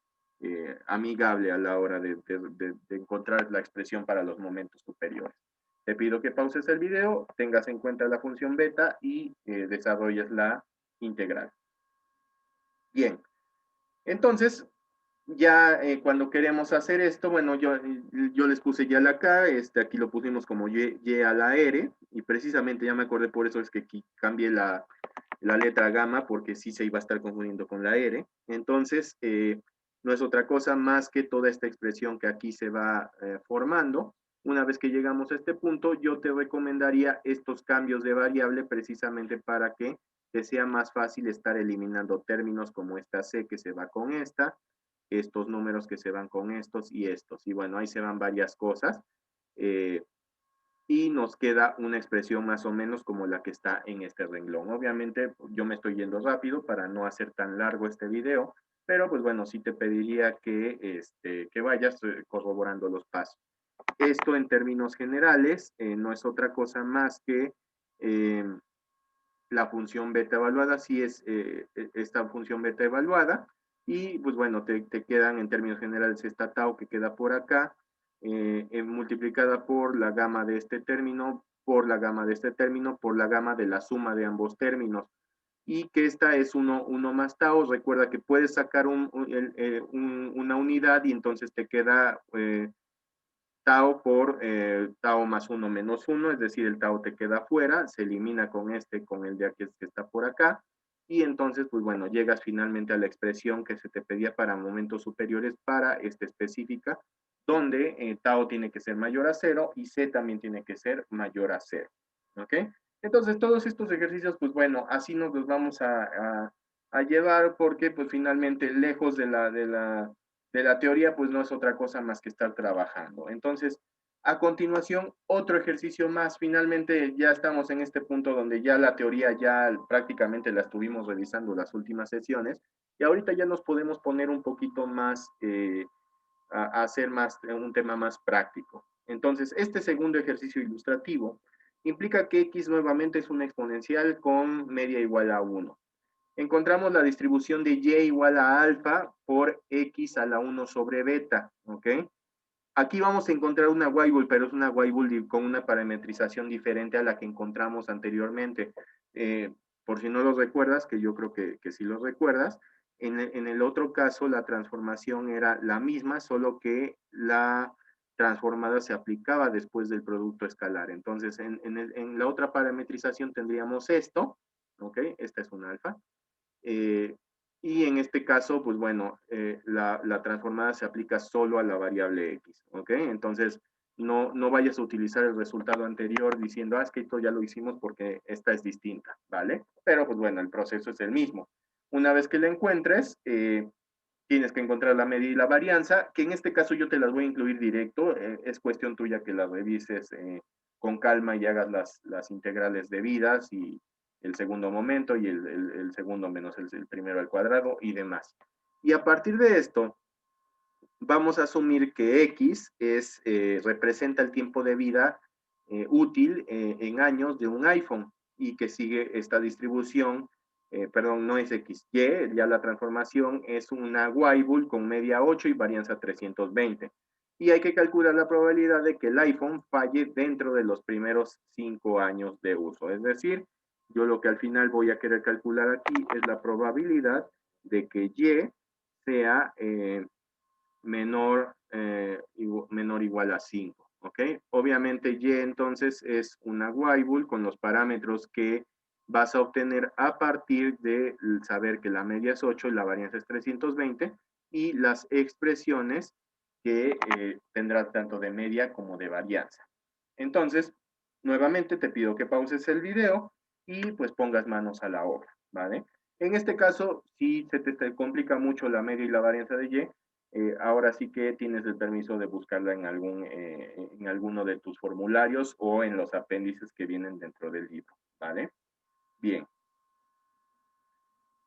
amigable a la hora de encontrar la expresión para los momentos superiores. Te pido que pauses el video, tengas en cuenta la función beta y desarrolles la integral. Bien, entonces, ya cuando queremos hacer esto, bueno, yo les puse ya la K, aquí lo pusimos como y a la R, y precisamente ya me acordé, por eso es que aquí cambié la letra gamma, porque sí se iba a estar confundiendo con la R. Entonces, no es otra cosa más que toda esta expresión que aquí se va formando. Una vez que llegamos a este punto, yo te recomendaría estos cambios de variable precisamente para que te sea más fácil estar eliminando términos como esta C que se va con esta, estos números que se van con estos y estos. Y bueno, ahí se van varias cosas. Y nos queda una expresión más o menos como la que está en este renglón. Obviamente yo me estoy yendo rápido para no hacer tan largo este video, pero pues bueno, sí te pediría que vayas corroborando los pasos. Esto en términos generales no es otra cosa más que la función beta evaluada, sí es esta función beta evaluada, y pues bueno, te quedan en términos generales esta tau que queda por acá, multiplicada por la gama de este término, por la gama de este término, por la gama de la suma de ambos términos, y que esta es 1 más tau. Recuerda que puedes sacar una unidad y entonces te queda tau por tau más 1 menos 1, es decir, el tau te queda fuera, se elimina con el de aquí que está por acá, y entonces, pues bueno, llegas finalmente a la expresión que se te pedía para momentos superiores para esta específica, donde tau tiene que ser mayor a 0 y c también tiene que ser mayor a 0. ¿Ok? Entonces, todos estos ejercicios, pues bueno, así nos los vamos a llevar porque, pues finalmente, lejos de la teoría, pues no es otra cosa más que estar trabajando. Entonces, a continuación, otro ejercicio más. Finalmente, ya estamos en este punto donde ya la teoría ya prácticamente la estuvimos revisando las últimas sesiones y ahorita ya nos podemos poner un poquito más, a hacer un tema más práctico. Entonces, este segundo ejercicio ilustrativo implica que x nuevamente es una exponencial con media igual a 1. Encontramos la distribución de y igual a alfa por x a la 1 sobre beta, ¿ok? Aquí vamos a encontrar una Weibull, pero es una Weibull con una parametrización diferente a la que encontramos anteriormente. Por si no los recuerdas, que yo creo que sí los recuerdas, en el otro caso la transformación era la misma, solo que la transformada se aplicaba después del producto escalar. Entonces, en la otra parametrización tendríamos esto, ¿ok? Esta es un alfa. Y en este caso, pues bueno, la transformada se aplica solo a la variable x, ¿ok? Entonces, no vayas a utilizar el resultado anterior diciendo, ah, es que esto ya lo hicimos porque esta es distinta, ¿vale? Pero pues bueno, el proceso es el mismo. Una vez que la encuentres, tienes que encontrar la medida y la varianza, que en este caso yo te las voy a incluir directo, es cuestión tuya que las revises con calma y hagas las integrales debidas y el segundo momento y el segundo menos el primero al cuadrado y demás. Y a partir de esto, vamos a asumir que X representa el tiempo de vida útil en años de un iPhone y que sigue esta distribución, perdón, no es X, Y, ya la transformación es una Weibull con media 8 y varianza 320. Y hay que calcular la probabilidad de que el iPhone falle dentro de los primeros 5 años de uso. Es decir, yo lo que al final voy a querer calcular aquí es la probabilidad de que Y sea menor, menor igual a 5, ¿ok? Obviamente Y entonces es una Weibull con los parámetros que vas a obtener a partir de saber que la media es 8 y la varianza es 320 y las expresiones que tendrá tanto de media como de varianza. Entonces, nuevamente te pido que pauses el video y pues pongas manos a la obra, ¿vale? En este caso, si se te complica mucho la media y la varianza de Y, ahora sí que tienes el permiso de buscarla en alguno de tus formularios o en los apéndices que vienen dentro del libro, ¿vale? Bien.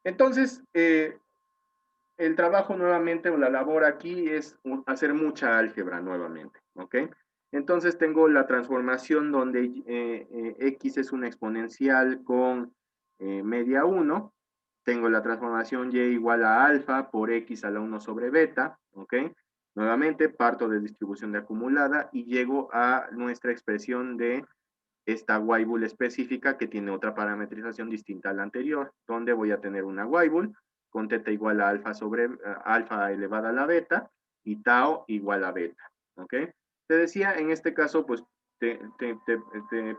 Entonces, el trabajo nuevamente o la labor aquí es hacer mucha álgebra nuevamente, ¿ok? Entonces tengo la transformación donde x es una exponencial con media 1, tengo la transformación y igual a alfa por x a la 1 sobre beta, ¿ok? Nuevamente parto de distribución de acumulada y llego a nuestra expresión de esta Weibull específica que tiene otra parametrización distinta a la anterior, donde voy a tener una Weibull con teta igual a alfa sobre alfa elevada a la beta y tau igual a beta, ¿ok? Te decía, en este caso, pues te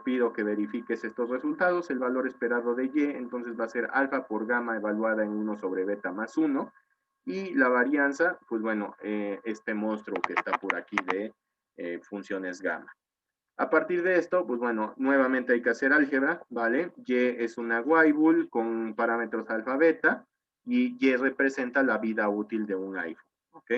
pido que verifiques estos resultados. El valor esperado de Y, entonces va a ser alfa por gamma evaluada en 1 sobre beta más 1. Y la varianza, pues bueno, este monstruo que está por aquí de funciones gamma. A partir de esto, pues bueno, nuevamente hay que hacer álgebra, ¿vale? Y es una Weibull con parámetros alfa beta y Y representa la vida útil de un iPhone, ¿ok?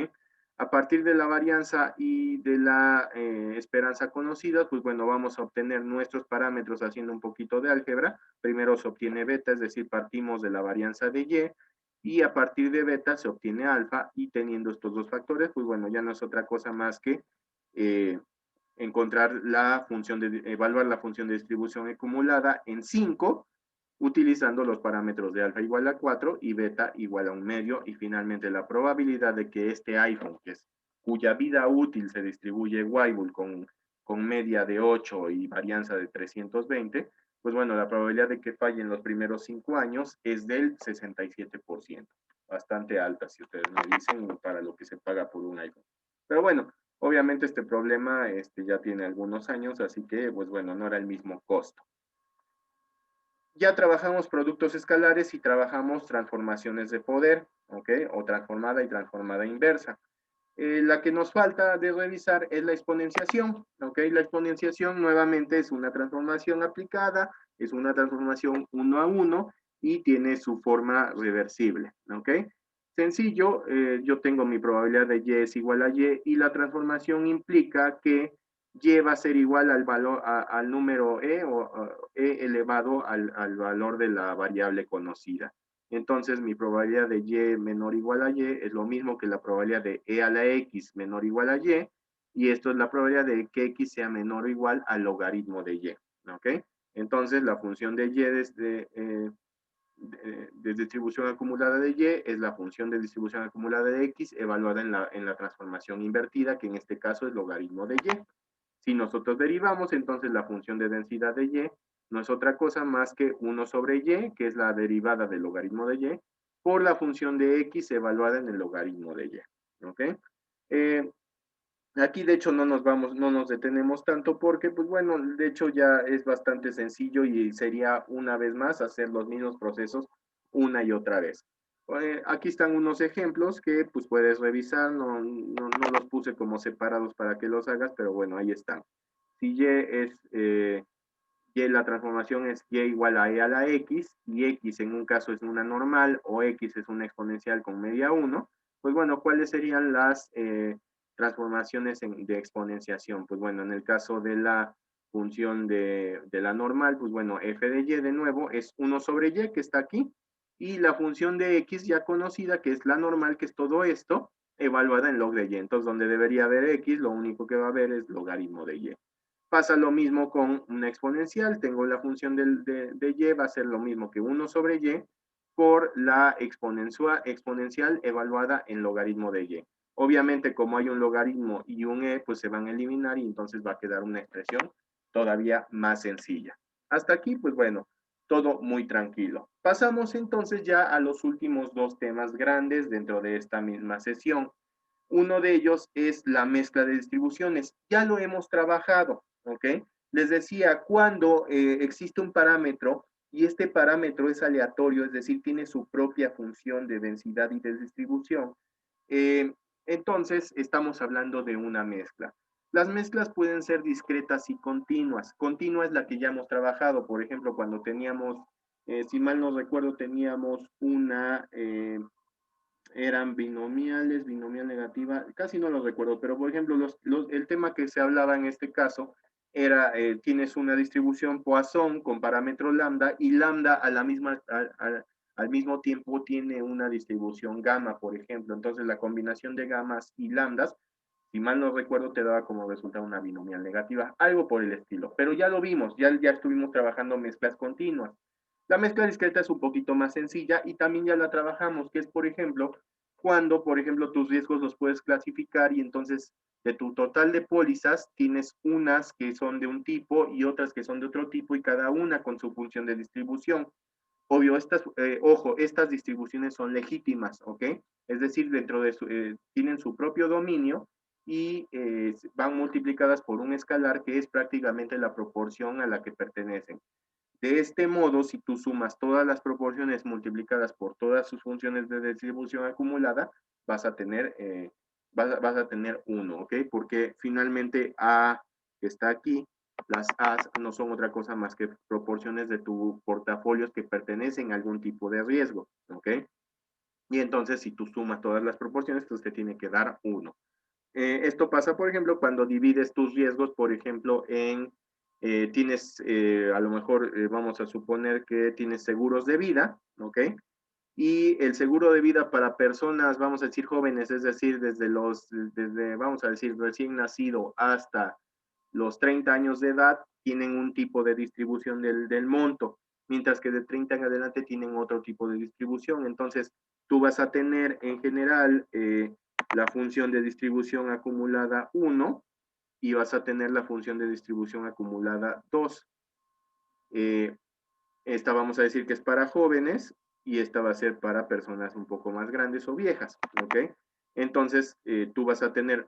A partir de la varianza y de la esperanza conocida, pues bueno, vamos a obtener nuestros parámetros haciendo un poquito de álgebra. Primero se obtiene beta, es decir, partimos de la varianza de y a partir de beta se obtiene alfa y teniendo estos dos factores, pues bueno, ya no es otra cosa más que encontrar la función evaluar la función de distribución acumulada en 5, utilizando los parámetros de alfa igual a 4 y beta igual a 1 medio, y finalmente la probabilidad de que este iPhone, cuya vida útil se distribuye Weibull con media de 8 y varianza de 320, pues bueno, la probabilidad de que falle en los primeros 5 años es del 67%, bastante alta, si ustedes me dicen, para lo que se paga por un iPhone. Pero bueno, obviamente este problema ya tiene algunos años, así que, pues bueno, no era el mismo costo. Ya trabajamos productos escalares y trabajamos transformaciones de poder, ¿ok? O transformada y transformada inversa. La que nos falta de revisar es la exponenciación, ¿ok? La exponenciación nuevamente es una transformación aplicada, es una transformación 1 a 1 y tiene su forma reversible, ¿ok? Sencillo, yo tengo mi probabilidad de Y es igual a y la transformación implica que Y va a ser igual al valor, al número o E elevado al valor de la variable conocida. Entonces, mi probabilidad de Y menor o igual a Y es lo mismo que la probabilidad de E a la X menor o igual a y esto es la probabilidad de que X sea menor o igual al logaritmo de Y, ¿ok? Entonces, la función de Y de distribución acumulada de Y es la función de distribución acumulada de X evaluada en la transformación invertida, que en este caso es logaritmo de Y. Si nosotros derivamos, entonces la función de densidad de Y no es otra cosa más que 1 sobre Y, que es la derivada del logaritmo de Y, por la función de X evaluada en el logaritmo de Y. ¿Ok? Aquí de hecho no nos detenemos tanto porque, pues bueno, de hecho ya es bastante sencillo y sería una vez más hacer los mismos procesos una y otra vez. Aquí están unos ejemplos que pues puedes revisar, no los puse como separados para que los hagas, pero bueno, ahí están. Si Y es, Y la transformación es Y igual a E a la X, y X en un caso es una normal o X es una exponencial con media 1, pues bueno, ¿cuáles serían las transformaciones de exponenciación? Pues bueno, en el caso de la función de la normal, pues bueno, f de y de nuevo es 1 sobre y, que está aquí, y la función de x ya conocida, que es la normal, que es todo esto, evaluada en log de y. Entonces, donde debería haber x, lo único que va a haber es logaritmo de y. Pasa lo mismo con una exponencial, tengo la función de y, va a ser lo mismo que 1 sobre y por la exponencial evaluada en logaritmo de y. Obviamente, como hay un logaritmo y un e, pues se van a eliminar y entonces va a quedar una expresión todavía más sencilla. Hasta aquí, pues bueno, todo muy tranquilo. Pasamos entonces ya a los últimos dos temas grandes dentro de esta misma sesión. Uno de ellos es la mezcla de distribuciones. Ya lo hemos trabajado, ¿ok? Les decía, cuando existe un parámetro y este parámetro es aleatorio, es decir, tiene su propia función de densidad y de distribución, eh, entonces estamos hablando de una mezcla. Las mezclas pueden ser discretas y continuas. Continua es la que ya hemos trabajado, por ejemplo, cuando teníamos, si mal no recuerdo, teníamos una eran binomiales, binomial negativa, casi no los recuerdo, pero por ejemplo, el tema que se hablaba en este caso era, tienes una distribución Poisson con parámetro lambda y lambda al mismo tiempo tiene una distribución gamma, por ejemplo. Entonces la combinación de gamas y lambdas, si mal no recuerdo, te daba como resultado una binomial negativa, algo por el estilo. Pero ya lo vimos, ya estuvimos trabajando mezclas continuas. La mezcla discreta es un poquito más sencilla y también ya la trabajamos, que es, por ejemplo, cuando, por ejemplo, tus riesgos los puedes clasificar y entonces de tu total de pólizas tienes unas que son de un tipo y otras que son de otro tipo y cada una con su función de distribución. Obvio, ojo, estas distribuciones son legítimas, ¿ok? Es decir, tienen su propio dominio y van multiplicadas por un escalar que es prácticamente la proporción a la que pertenecen. De este modo, si tú sumas todas las proporciones multiplicadas por todas sus funciones de distribución acumulada, vas a tener, vas a tener 1, ¿ok? Porque finalmente A, que está aquí, las A's no son otra cosa más que proporciones de tu portafolios que pertenecen a algún tipo de riesgo, ¿ok? Y entonces, si tú sumas todas las proporciones, pues te tiene que dar 1. Esto pasa, por ejemplo, cuando divides tus riesgos, por ejemplo, tienes, a lo mejor, vamos a suponer que tienes seguros de vida, ¿ok? Y el seguro de vida para personas, vamos a decir, jóvenes, es decir, vamos a decir, recién nacido hasta los 30 años de edad, tienen un tipo de distribución del monto, mientras que de 30 en adelante tienen otro tipo de distribución. Entonces, tú vas a tener en general la función de distribución acumulada 1 y vas a tener la función de distribución acumulada 2. Esta vamos a decir que es para jóvenes y esta va a ser para personas un poco más grandes o viejas, ¿ok? Entonces, tú vas a tener,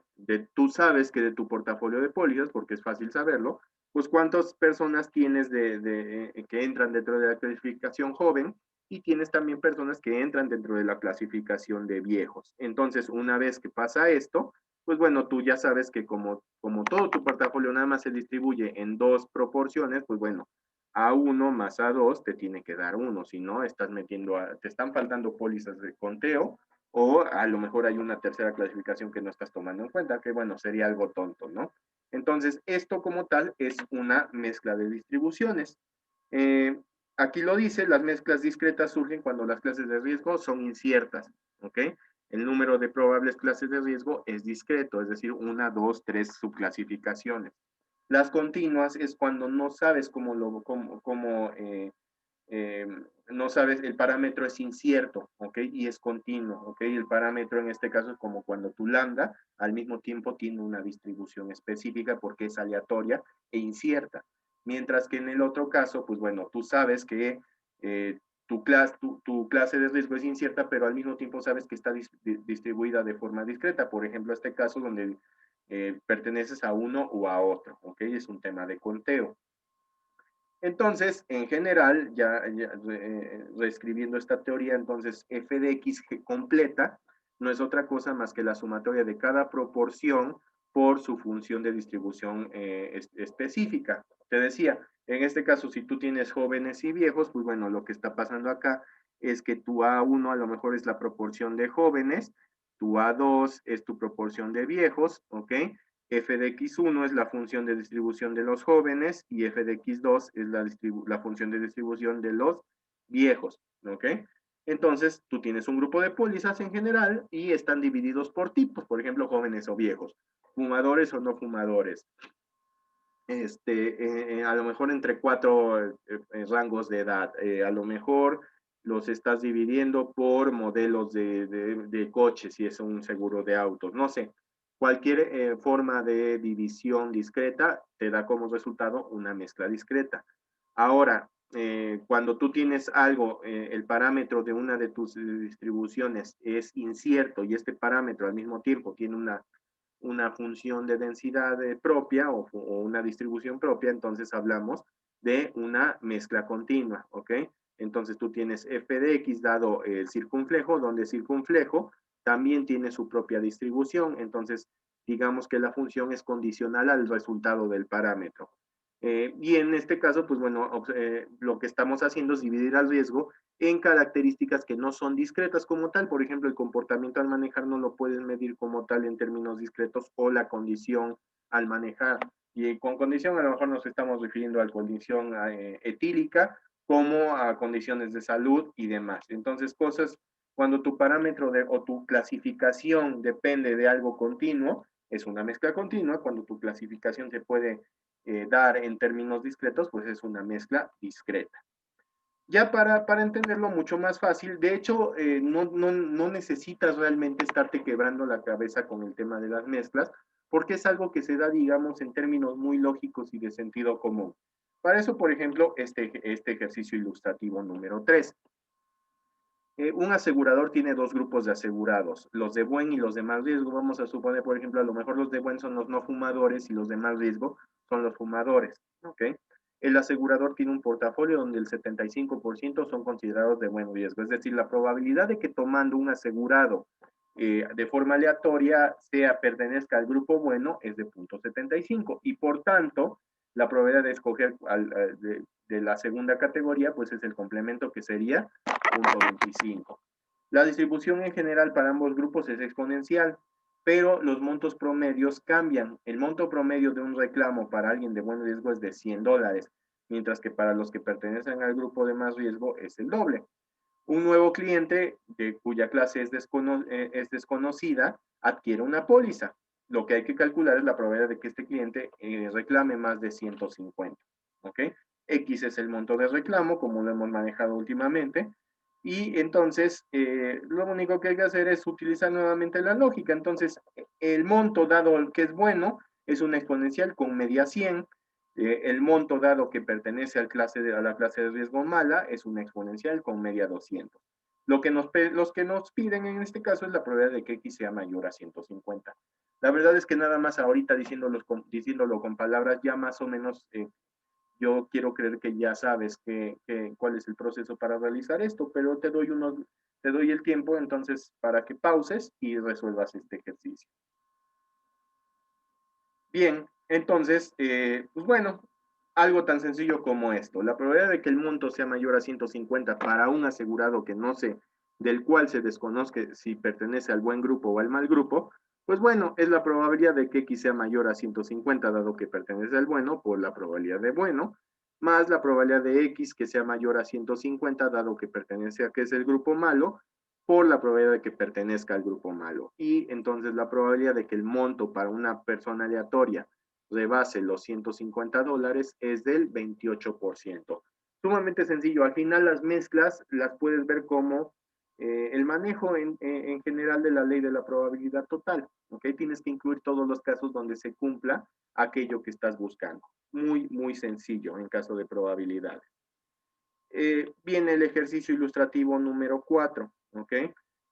tú sabes que de tu portafolio de pólizas, porque es fácil saberlo, pues cuántas personas tienes que entran dentro de la clasificación joven y tienes también personas que entran dentro de la clasificación de viejos. Entonces, una vez que pasa esto, pues bueno, tú ya sabes que como todo tu portafolio nada más se distribuye en dos proporciones, pues bueno, A1 más A2 te tiene que dar 1, si no estás te están faltando pólizas de conteo o a lo mejor hay una tercera clasificación que no estás tomando en cuenta, que bueno, sería algo tonto, ¿no? Entonces, esto como tal es una mezcla de distribuciones. Eh, Aquí lo dice, las mezclas discretas surgen cuando las clases de riesgo son inciertas, ¿ok? El número de probables clases de riesgo es discreto, es decir, una, dos, tres subclasificaciones. Las continuas es cuando no sabes no sabes, el parámetro es incierto, ¿ok? Y es continuo, ¿ok? El parámetro en este caso es como cuando tu lambda al mismo tiempo tiene una distribución específica porque es aleatoria e incierta. Mientras que en el otro caso, pues bueno, tú sabes que tu clase de riesgo es incierta, pero al mismo tiempo sabes que está distribuida de forma discreta. Por ejemplo, este caso donde perteneces a uno o a otro, ¿ok? Es un tema de conteo. Entonces, en general, reescribiendo esta teoría, entonces f de x completa no es otra cosa más que la sumatoria de cada proporción por su función de distribución específica. Te decía, en este caso, si tú tienes jóvenes y viejos, pues bueno, lo que está pasando acá es que tu A1 a lo mejor es la proporción de jóvenes, tu A2 es tu proporción de viejos, ¿ok? F de x1 es la función de distribución de los jóvenes y f de x2 es la función de distribución de los viejos, ¿ok? Entonces, tú tienes un grupo de pólizas en general y están divididos por tipos, por ejemplo, jóvenes o viejos, fumadores o no fumadores. A lo mejor entre cuatro rangos de edad, a lo mejor los estás dividiendo por modelos de coches, si es un seguro de autos, no sé. Cualquier forma de división discreta te da como resultado una mezcla discreta. Ahora, cuando tú tienes algo, el parámetro de una de tus distribuciones es incierto y este parámetro al mismo tiempo tiene una función de densidad propia o una distribución propia, entonces hablamos de una mezcla continua, ¿ok? Entonces tú tienes f de x dado el circunflejo, donde el circunflejo también tiene su propia distribución, entonces digamos que la función es condicional al resultado del parámetro. Y en este caso, pues bueno, lo que estamos haciendo es dividir al riesgo en características que no son discretas como tal. Por ejemplo, el comportamiento al manejar no lo puedes medir como tal en términos discretos o la condición al manejar. Y con condición a lo mejor nos estamos refiriendo a la condición etílica como a condiciones de salud y demás. Entonces, cosas, cuando tu parámetro o tu clasificación depende de algo continuo, es una mezcla continua. Cuando tu clasificación se puede dar en términos discretos, pues es una mezcla discreta. Ya para entenderlo mucho más fácil, de hecho, no necesitas realmente estarte quebrando la cabeza con el tema de las mezclas, porque es algo que se da, digamos, en términos muy lógicos y de sentido común. Para eso, por ejemplo, este ejercicio ilustrativo número 3. Un asegurador tiene dos grupos de asegurados, los de buen y los de más riesgo. Vamos a suponer, por ejemplo, a lo mejor los de buen son los no fumadores y los de más riesgo son los fumadores, ¿ok? El asegurador tiene un portafolio donde el 75% son considerados de buen riesgo, es decir, la probabilidad de que tomando un asegurado de forma aleatoria pertenezca al grupo bueno es de 0.75 y por tanto la probabilidad de escoger de la segunda categoría pues es el complemento que sería 0.25. La distribución en general para ambos grupos es exponencial, pero los montos promedios cambian. El monto promedio de un reclamo para alguien de buen riesgo es de $100, mientras que para los que pertenecen al grupo de más riesgo es el doble. Un nuevo cliente cuya clase es desconocida adquiere una póliza. Lo que hay que calcular es la probabilidad de que este cliente reclame más de 150. ¿Ok? X es el monto de reclamo, como lo hemos manejado últimamente. Y entonces, lo único que hay que hacer es utilizar nuevamente la lógica. Entonces, el monto dado que es bueno es una exponencial con media 100. El monto dado que pertenece a la clase de riesgo mala es una exponencial con media 200. Los que nos piden en este caso es la probabilidad de que X sea mayor a 150. La verdad es que nada más ahorita diciéndolo con palabras ya más o menos yo quiero creer que ya sabes cuál es el proceso para realizar esto, pero te doy el tiempo entonces para que pauses y resuelvas este ejercicio. Bien, entonces, pues bueno, algo tan sencillo como esto. La probabilidad de que el monto sea mayor a 150 para un asegurado que no sé, del cual se desconozca si pertenece al buen grupo o al mal grupo, pues bueno, es la probabilidad de que X sea mayor a 150 dado que pertenece al bueno por la probabilidad de bueno, más la probabilidad de X que sea mayor a 150 dado que pertenece a que es el grupo malo, por la probabilidad de que pertenezca al grupo malo. Y entonces la probabilidad de que el monto para una persona aleatoria rebase los $150 es del 28%. Sumamente sencillo. Al final las mezclas las puedes ver como el manejo en general de la ley de la probabilidad total. ¿Ok? Tienes que incluir todos los casos donde se cumpla aquello que estás buscando. Muy, muy sencillo en caso de probabilidades. Viene el ejercicio ilustrativo número 4. ¿Ok?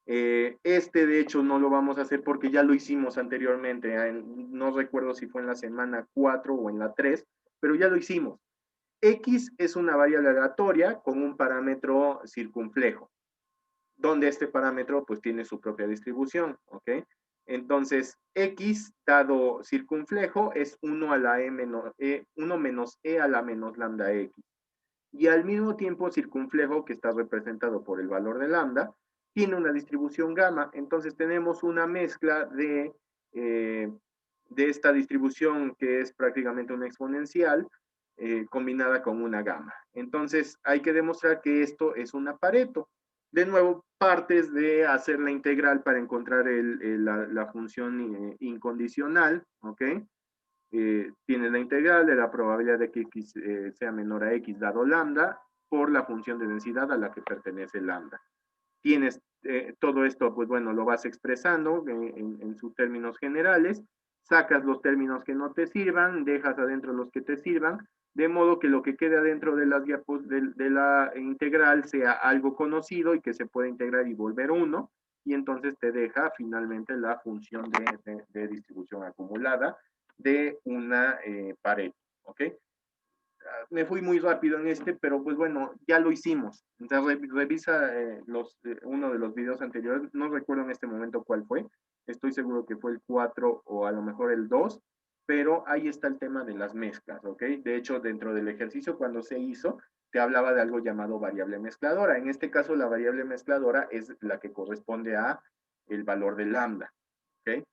Este, de hecho, no lo vamos a hacer porque ya lo hicimos anteriormente. No recuerdo si fue en la semana 4 o en la 3, pero ya lo hicimos. X es una variable aleatoria con un parámetro circunflejo, donde este parámetro pues tiene su propia distribución, ¿ok? Entonces, X dado circunflejo es 1 a la menos, 1 menos E a la menos lambda X. Y al mismo tiempo circunflejo, que está representado por el valor de lambda, tiene una distribución gamma. Entonces tenemos una mezcla de esta distribución que es prácticamente una exponencial combinada con una gamma. Entonces hay que demostrar que esto es una Pareto. De nuevo, partes de hacer la integral para encontrar la función incondicional, ¿ok? Tienes la integral de la probabilidad de que x sea menor a x dado lambda por la función de densidad a la que pertenece lambda. Tienes todo esto, pues bueno, lo vas expresando en sus términos generales, sacas los términos que no te sirvan, dejas adentro los que te sirvan, de modo que lo que quede adentro de la integral sea algo conocido y que se pueda integrar y volver 1, y entonces te deja finalmente la función de distribución acumulada de una pared, ¿ok? Me fui muy rápido en este, pero pues bueno, ya lo hicimos. Entonces, revisa uno de los videos anteriores, no recuerdo en este momento cuál fue, estoy seguro que fue el 4 o a lo mejor el 2, pero ahí está el tema de las mezclas, ¿ok? De hecho, dentro del ejercicio cuando se hizo, te hablaba de algo llamado variable mezcladora. En este caso, la variable mezcladora es la que corresponde a el valor de lambda, ¿ok?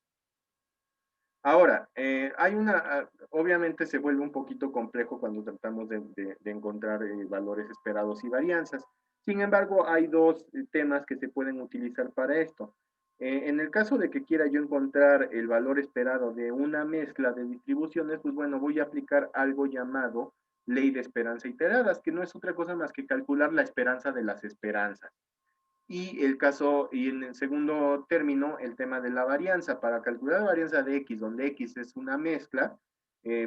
Ahora, obviamente se vuelve un poquito complejo cuando tratamos de encontrar valores esperados y varianzas. Sin embargo, hay dos temas que se pueden utilizar para esto. En el caso de que quiera yo encontrar el valor esperado de una mezcla de distribuciones, pues bueno, voy a aplicar algo llamado ley de esperanza iteradas, que no es otra cosa más que calcular la esperanza de las esperanzas. Y en el segundo término, el tema de la varianza. Para calcular la varianza de X, donde X es una mezcla,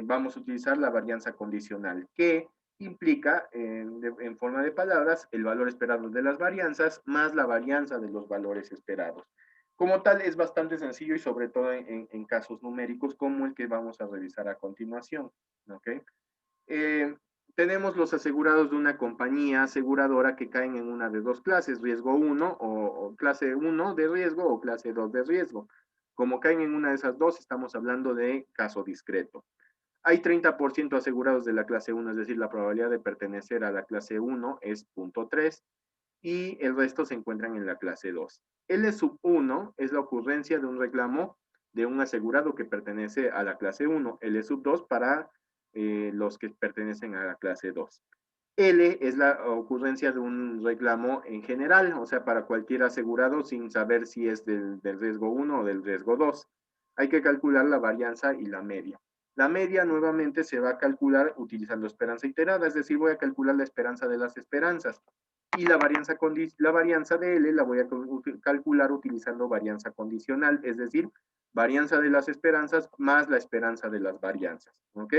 vamos a utilizar la varianza condicional, que implica, en forma de palabras, el valor esperado de las varianzas más la varianza de los valores esperados. Como tal, es bastante sencillo y sobre todo en casos numéricos como el que vamos a revisar a continuación. ¿Ok? Eh, tenemos los asegurados de una compañía aseguradora que caen en una de dos clases, riesgo 1 o clase 1 de riesgo o clase 2 de riesgo. Como caen en una de esas dos, estamos hablando de caso discreto. Hay 30% asegurados de la clase 1, es decir, la probabilidad de pertenecer a la clase 1 es 0.3 y el resto se encuentran en la clase 2. L sub 1 es la ocurrencia de un reclamo de un asegurado que pertenece a la clase 1, L sub 2 para los que pertenecen a la clase 2. L es la ocurrencia de un reclamo en general, o sea, para cualquier asegurado sin saber si es del riesgo 1 o del riesgo 2. Hay que calcular la varianza y la media. La media nuevamente se va a calcular utilizando esperanza iterada, es decir, voy a calcular la esperanza de las esperanzas. Y la varianza de L la voy a calcular utilizando varianza condicional, es decir, varianza de las esperanzas más la esperanza de las varianzas. ¿Ok?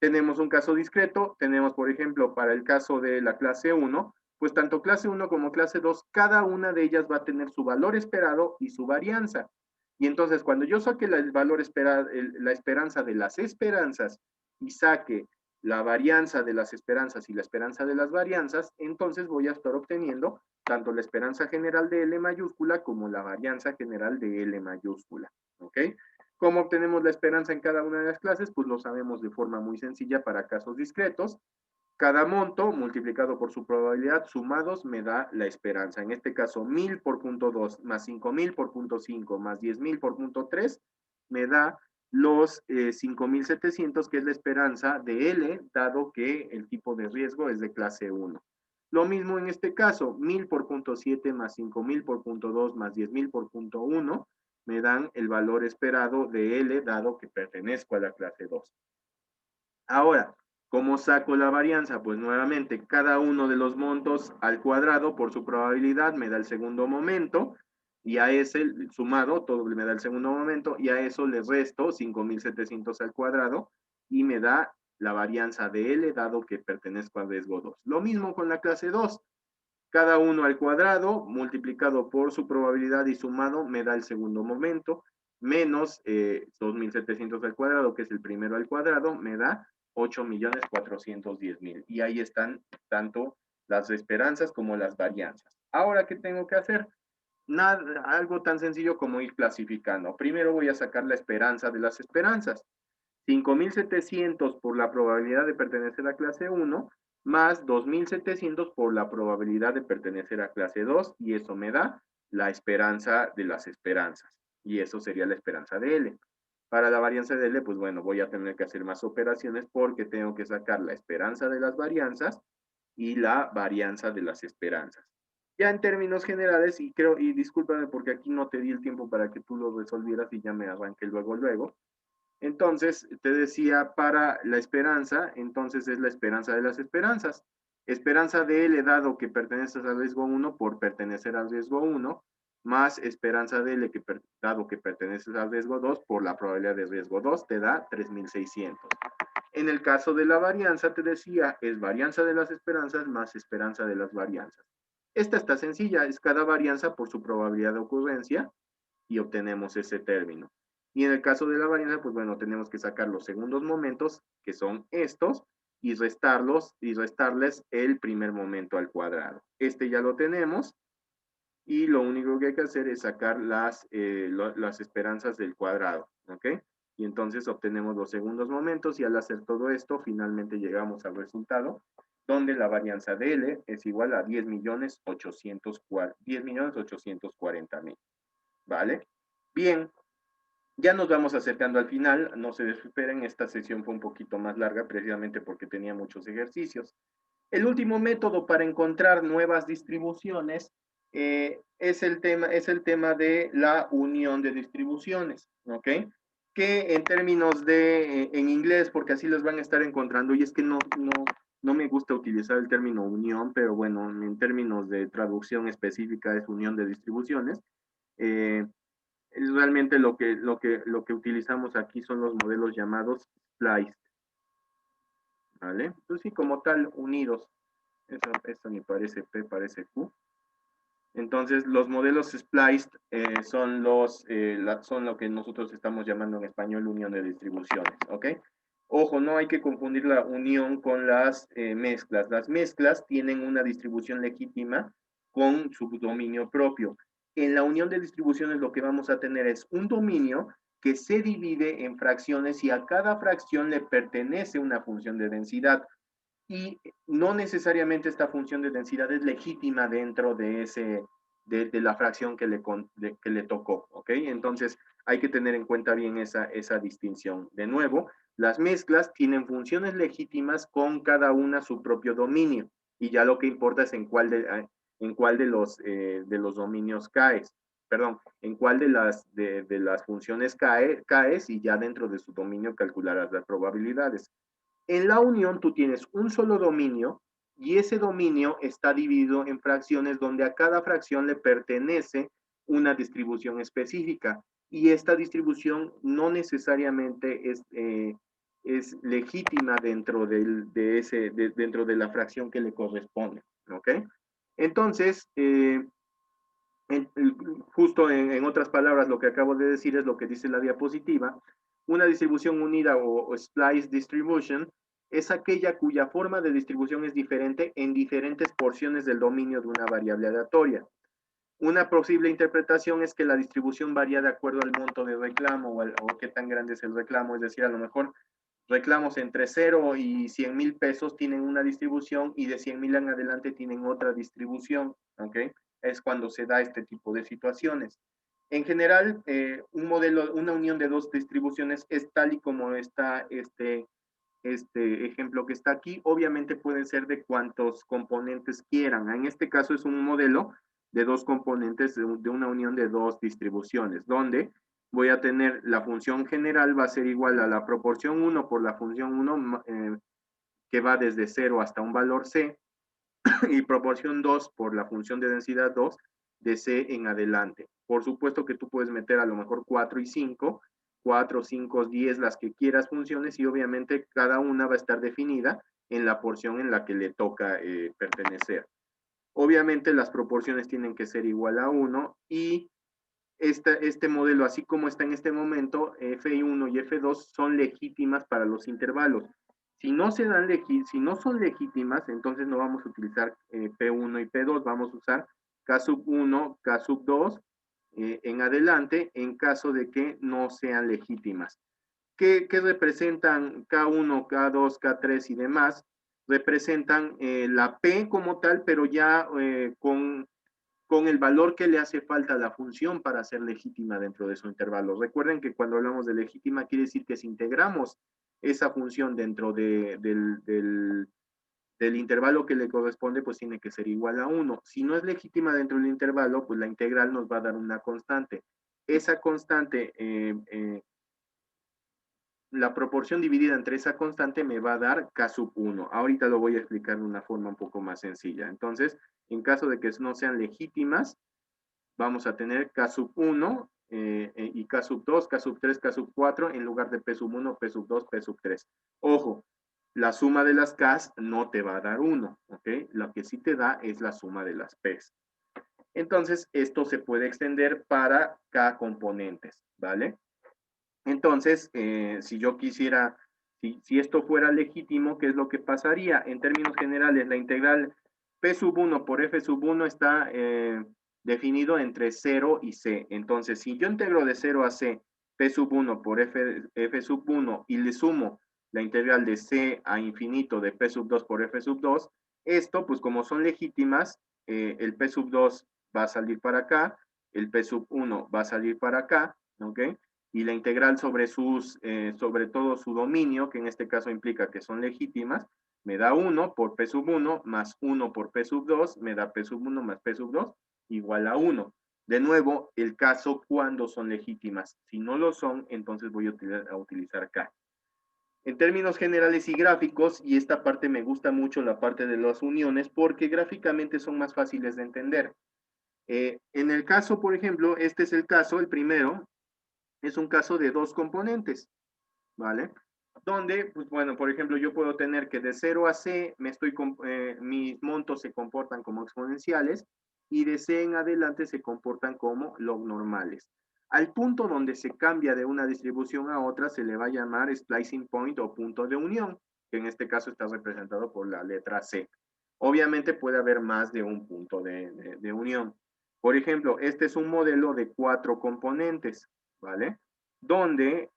Tenemos un caso discreto, tenemos, por ejemplo, para el caso de la clase 1, pues tanto clase 1 como clase 2, cada una de ellas va a tener su valor esperado y su varianza. Y entonces, cuando yo saque el valor esperado, la esperanza de las esperanzas y saque la varianza de las esperanzas y la esperanza de las varianzas, entonces voy a estar obteniendo tanto la esperanza general de L mayúscula como la varianza general de L mayúscula. ¿Ok? ¿Cómo obtenemos la esperanza en cada una de las clases? Pues lo sabemos de forma muy sencilla para casos discretos. Cada monto multiplicado por su probabilidad sumados me da la esperanza. En este caso, 1000 por punto 2 más 5000 por punto 5 más 10000 por punto 3 me da los 5700, que es la esperanza de L, dado que el tipo de riesgo es de clase 1. Lo mismo en este caso, 1000 por punto 7 más 5000 por punto 2 más 10000 por punto 1 me dan el valor esperado de L, dado que pertenezco a la clase 2. Ahora, ¿Cómo saco la varianza? Pues nuevamente, cada uno de los montos al cuadrado por su probabilidad me da el segundo momento, y a ese sumado, todo me da el segundo momento, y a eso le resto 5.700 al cuadrado, y me da la varianza de L, dado que pertenezco al riesgo 2. Lo mismo con la clase 2. Cada uno al cuadrado multiplicado por su probabilidad y sumado me da el segundo momento, menos 2.700 al cuadrado, que es el primero al cuadrado, me da 8.410.000. Y ahí están tanto las esperanzas como las varianzas. Ahora, ¿qué tengo que hacer? Nada, algo tan sencillo como ir clasificando. Primero voy a sacar la esperanza de las esperanzas. 5.700 por la probabilidad de pertenecer a clase 1, más 2.700 por la probabilidad de pertenecer a clase 2, y eso me da la esperanza de las esperanzas. Y eso sería la esperanza de L. Para la varianza de L, pues bueno, voy a tener que hacer más operaciones porque tengo que sacar la esperanza de las varianzas y la varianza de las esperanzas. Ya en términos generales, y creo, y discúlpame porque aquí no te di el tiempo para que tú lo resolvieras y ya me arranqué luego. Entonces, te decía, para la esperanza, entonces es la esperanza de las esperanzas. Esperanza de L dado que perteneces al riesgo 1 por pertenecer al riesgo 1, más esperanza de L dado que perteneces al riesgo 2 por la probabilidad de riesgo 2, te da 3.600. En el caso de la varianza, te decía, es varianza de las esperanzas más esperanza de las varianzas. Esta está sencilla, es cada varianza por su probabilidad de ocurrencia, y obtenemos ese término. Y en el caso de la varianza, pues bueno, tenemos que sacar los segundos momentos, que son estos, y restarles el primer momento al cuadrado. Este ya lo tenemos, y lo único que hay que hacer es sacar las esperanzas del cuadrado, ¿ok? Y entonces obtenemos los segundos momentos, y al hacer todo esto, finalmente llegamos al resultado, donde la varianza de L es igual a 10.840.000, ¿vale? Bien, ya nos vamos acercando al final, no se desesperen, esta sesión fue un poquito más larga precisamente porque tenía muchos ejercicios. El último método para encontrar nuevas distribuciones es el tema de la unión de distribuciones, ¿ok? Que en términos de, en inglés, porque así los van a estar encontrando, y es que no me gusta utilizar el término unión, pero bueno, en términos de traducción específica es unión de distribuciones. Eh, Realmente lo que utilizamos aquí son los modelos llamados spliced, ¿vale? Entonces sí, como tal, unidos. Eso ni parece P, parece Q. Entonces, los modelos spliced son lo que nosotros estamos llamando en español unión de distribuciones, ¿ok? Ojo, no hay que confundir la unión con las mezclas. Las mezclas tienen una distribución legítima con su dominio propio. En la unión de distribuciones lo que vamos a tener es un dominio que se divide en fracciones, y a cada fracción le pertenece una función de densidad, y no necesariamente esta función de densidad es legítima dentro de la fracción que le tocó, ¿ok? Entonces hay que tener en cuenta bien esa distinción. De nuevo, las mezclas tienen funciones legítimas con cada una su propio dominio, y ya lo que importa es en cuál de los dominios caes. Perdón, en cuál de las funciones caes, y ya dentro de su dominio calcularás las probabilidades. En la unión tú tienes un solo dominio, y ese dominio está dividido en fracciones donde a cada fracción le pertenece una distribución específica, y esta distribución no necesariamente es legítima dentro dentro de la fracción que le corresponde, ¿ok? Entonces, justo en otras palabras, lo que acabo de decir es lo que dice la diapositiva. Una distribución unida o splice distribution es aquella cuya forma de distribución es diferente en diferentes porciones del dominio de una variable aleatoria. Una posible interpretación es que la distribución varía de acuerdo al monto de reclamo o qué tan grande es el reclamo, es decir, a lo mejor reclamos entre 0 y 100,000 pesos tienen una distribución, y de 100,000 en adelante tienen otra distribución, ¿ok? Es cuando se da este tipo de situaciones. En general, una unión de dos distribuciones es tal y como está este ejemplo que está aquí. Obviamente pueden ser de cuantos componentes quieran. En este caso es un modelo de dos componentes de una unión de dos distribuciones, donde voy a tener la función general va a ser igual a la proporción 1 por la función 1 que va desde 0 hasta un valor C, y proporción 2 por la función de densidad 2 de C en adelante. Por supuesto que tú puedes meter a lo mejor 4 y 5, 4, 5, 10, las que quieras funciones, y obviamente cada una va a estar definida en la porción en la que le toca pertenecer. Obviamente las proporciones tienen que ser igual a 1 y este modelo, así como está en este momento, F1 y F2 son legítimas para los intervalos. Si no, si no son legítimas, entonces no vamos a utilizar P1 y P2, vamos a usar K sub 1, K sub 2 en adelante en caso de que no sean legítimas. ¿Qué representan K1, K2, K3 y demás? Representan la P como tal, pero ya con el valor que le hace falta a la función para ser legítima dentro de su intervalo. Recuerden que cuando hablamos de legítima quiere decir que si integramos esa función dentro del intervalo que le corresponde, pues tiene que ser igual a 1. Si no es legítima dentro del intervalo, pues la integral nos va a dar una constante. Esa constante, la proporción dividida entre esa constante me va a dar K sub 1. Ahorita lo voy a explicar de una forma un poco más sencilla. Entonces, en caso de que no sean legítimas, vamos a tener K sub 1 y K sub 2, K sub 3, K sub 4 en lugar de P sub 1, P sub 2, P sub 3. Ojo, la suma de las Ks no te va a dar 1, ¿ok? Lo que sí te da es la suma de las Ps. Entonces, esto se puede extender para K componentes, ¿vale? Entonces, si yo quisiera, si esto fuera legítimo, ¿qué es lo que pasaría? En términos generales, la integral P sub 1 por F sub 1 está definido entre 0 y C. Entonces, si yo integro de 0 a C P sub 1 por F sub 1 y le sumo la integral de C a infinito de P sub 2 por F sub 2, esto, pues como son legítimas, el P sub 2 va a salir para acá, el P sub 1 va a salir para acá, ¿ok? Y la integral sobre todo su dominio, que en este caso implica que son legítimas, me da 1 por P sub 1 más 1 por P sub 2, me da P sub 1 más P sub 2 igual a 1. De nuevo, el caso cuando son legítimas. Si no lo son, entonces voy a utilizar K. En términos generales y gráficos, y esta parte me gusta mucho, la parte de las uniones, porque gráficamente son más fáciles de entender. En el caso, por ejemplo, este es el caso, el primero, es un caso de dos componentes, ¿vale? Donde, pues bueno, por ejemplo, yo puedo tener que de 0 a C mis montos se comportan como exponenciales y de C en adelante se comportan como log normales. Al punto donde se cambia de una distribución a otra se le va a llamar splicing point o punto de unión, que en este caso está representado por la letra C. Obviamente puede haber más de un punto de unión. Por ejemplo, este es un modelo de 4 componentes, ¿vale? Donde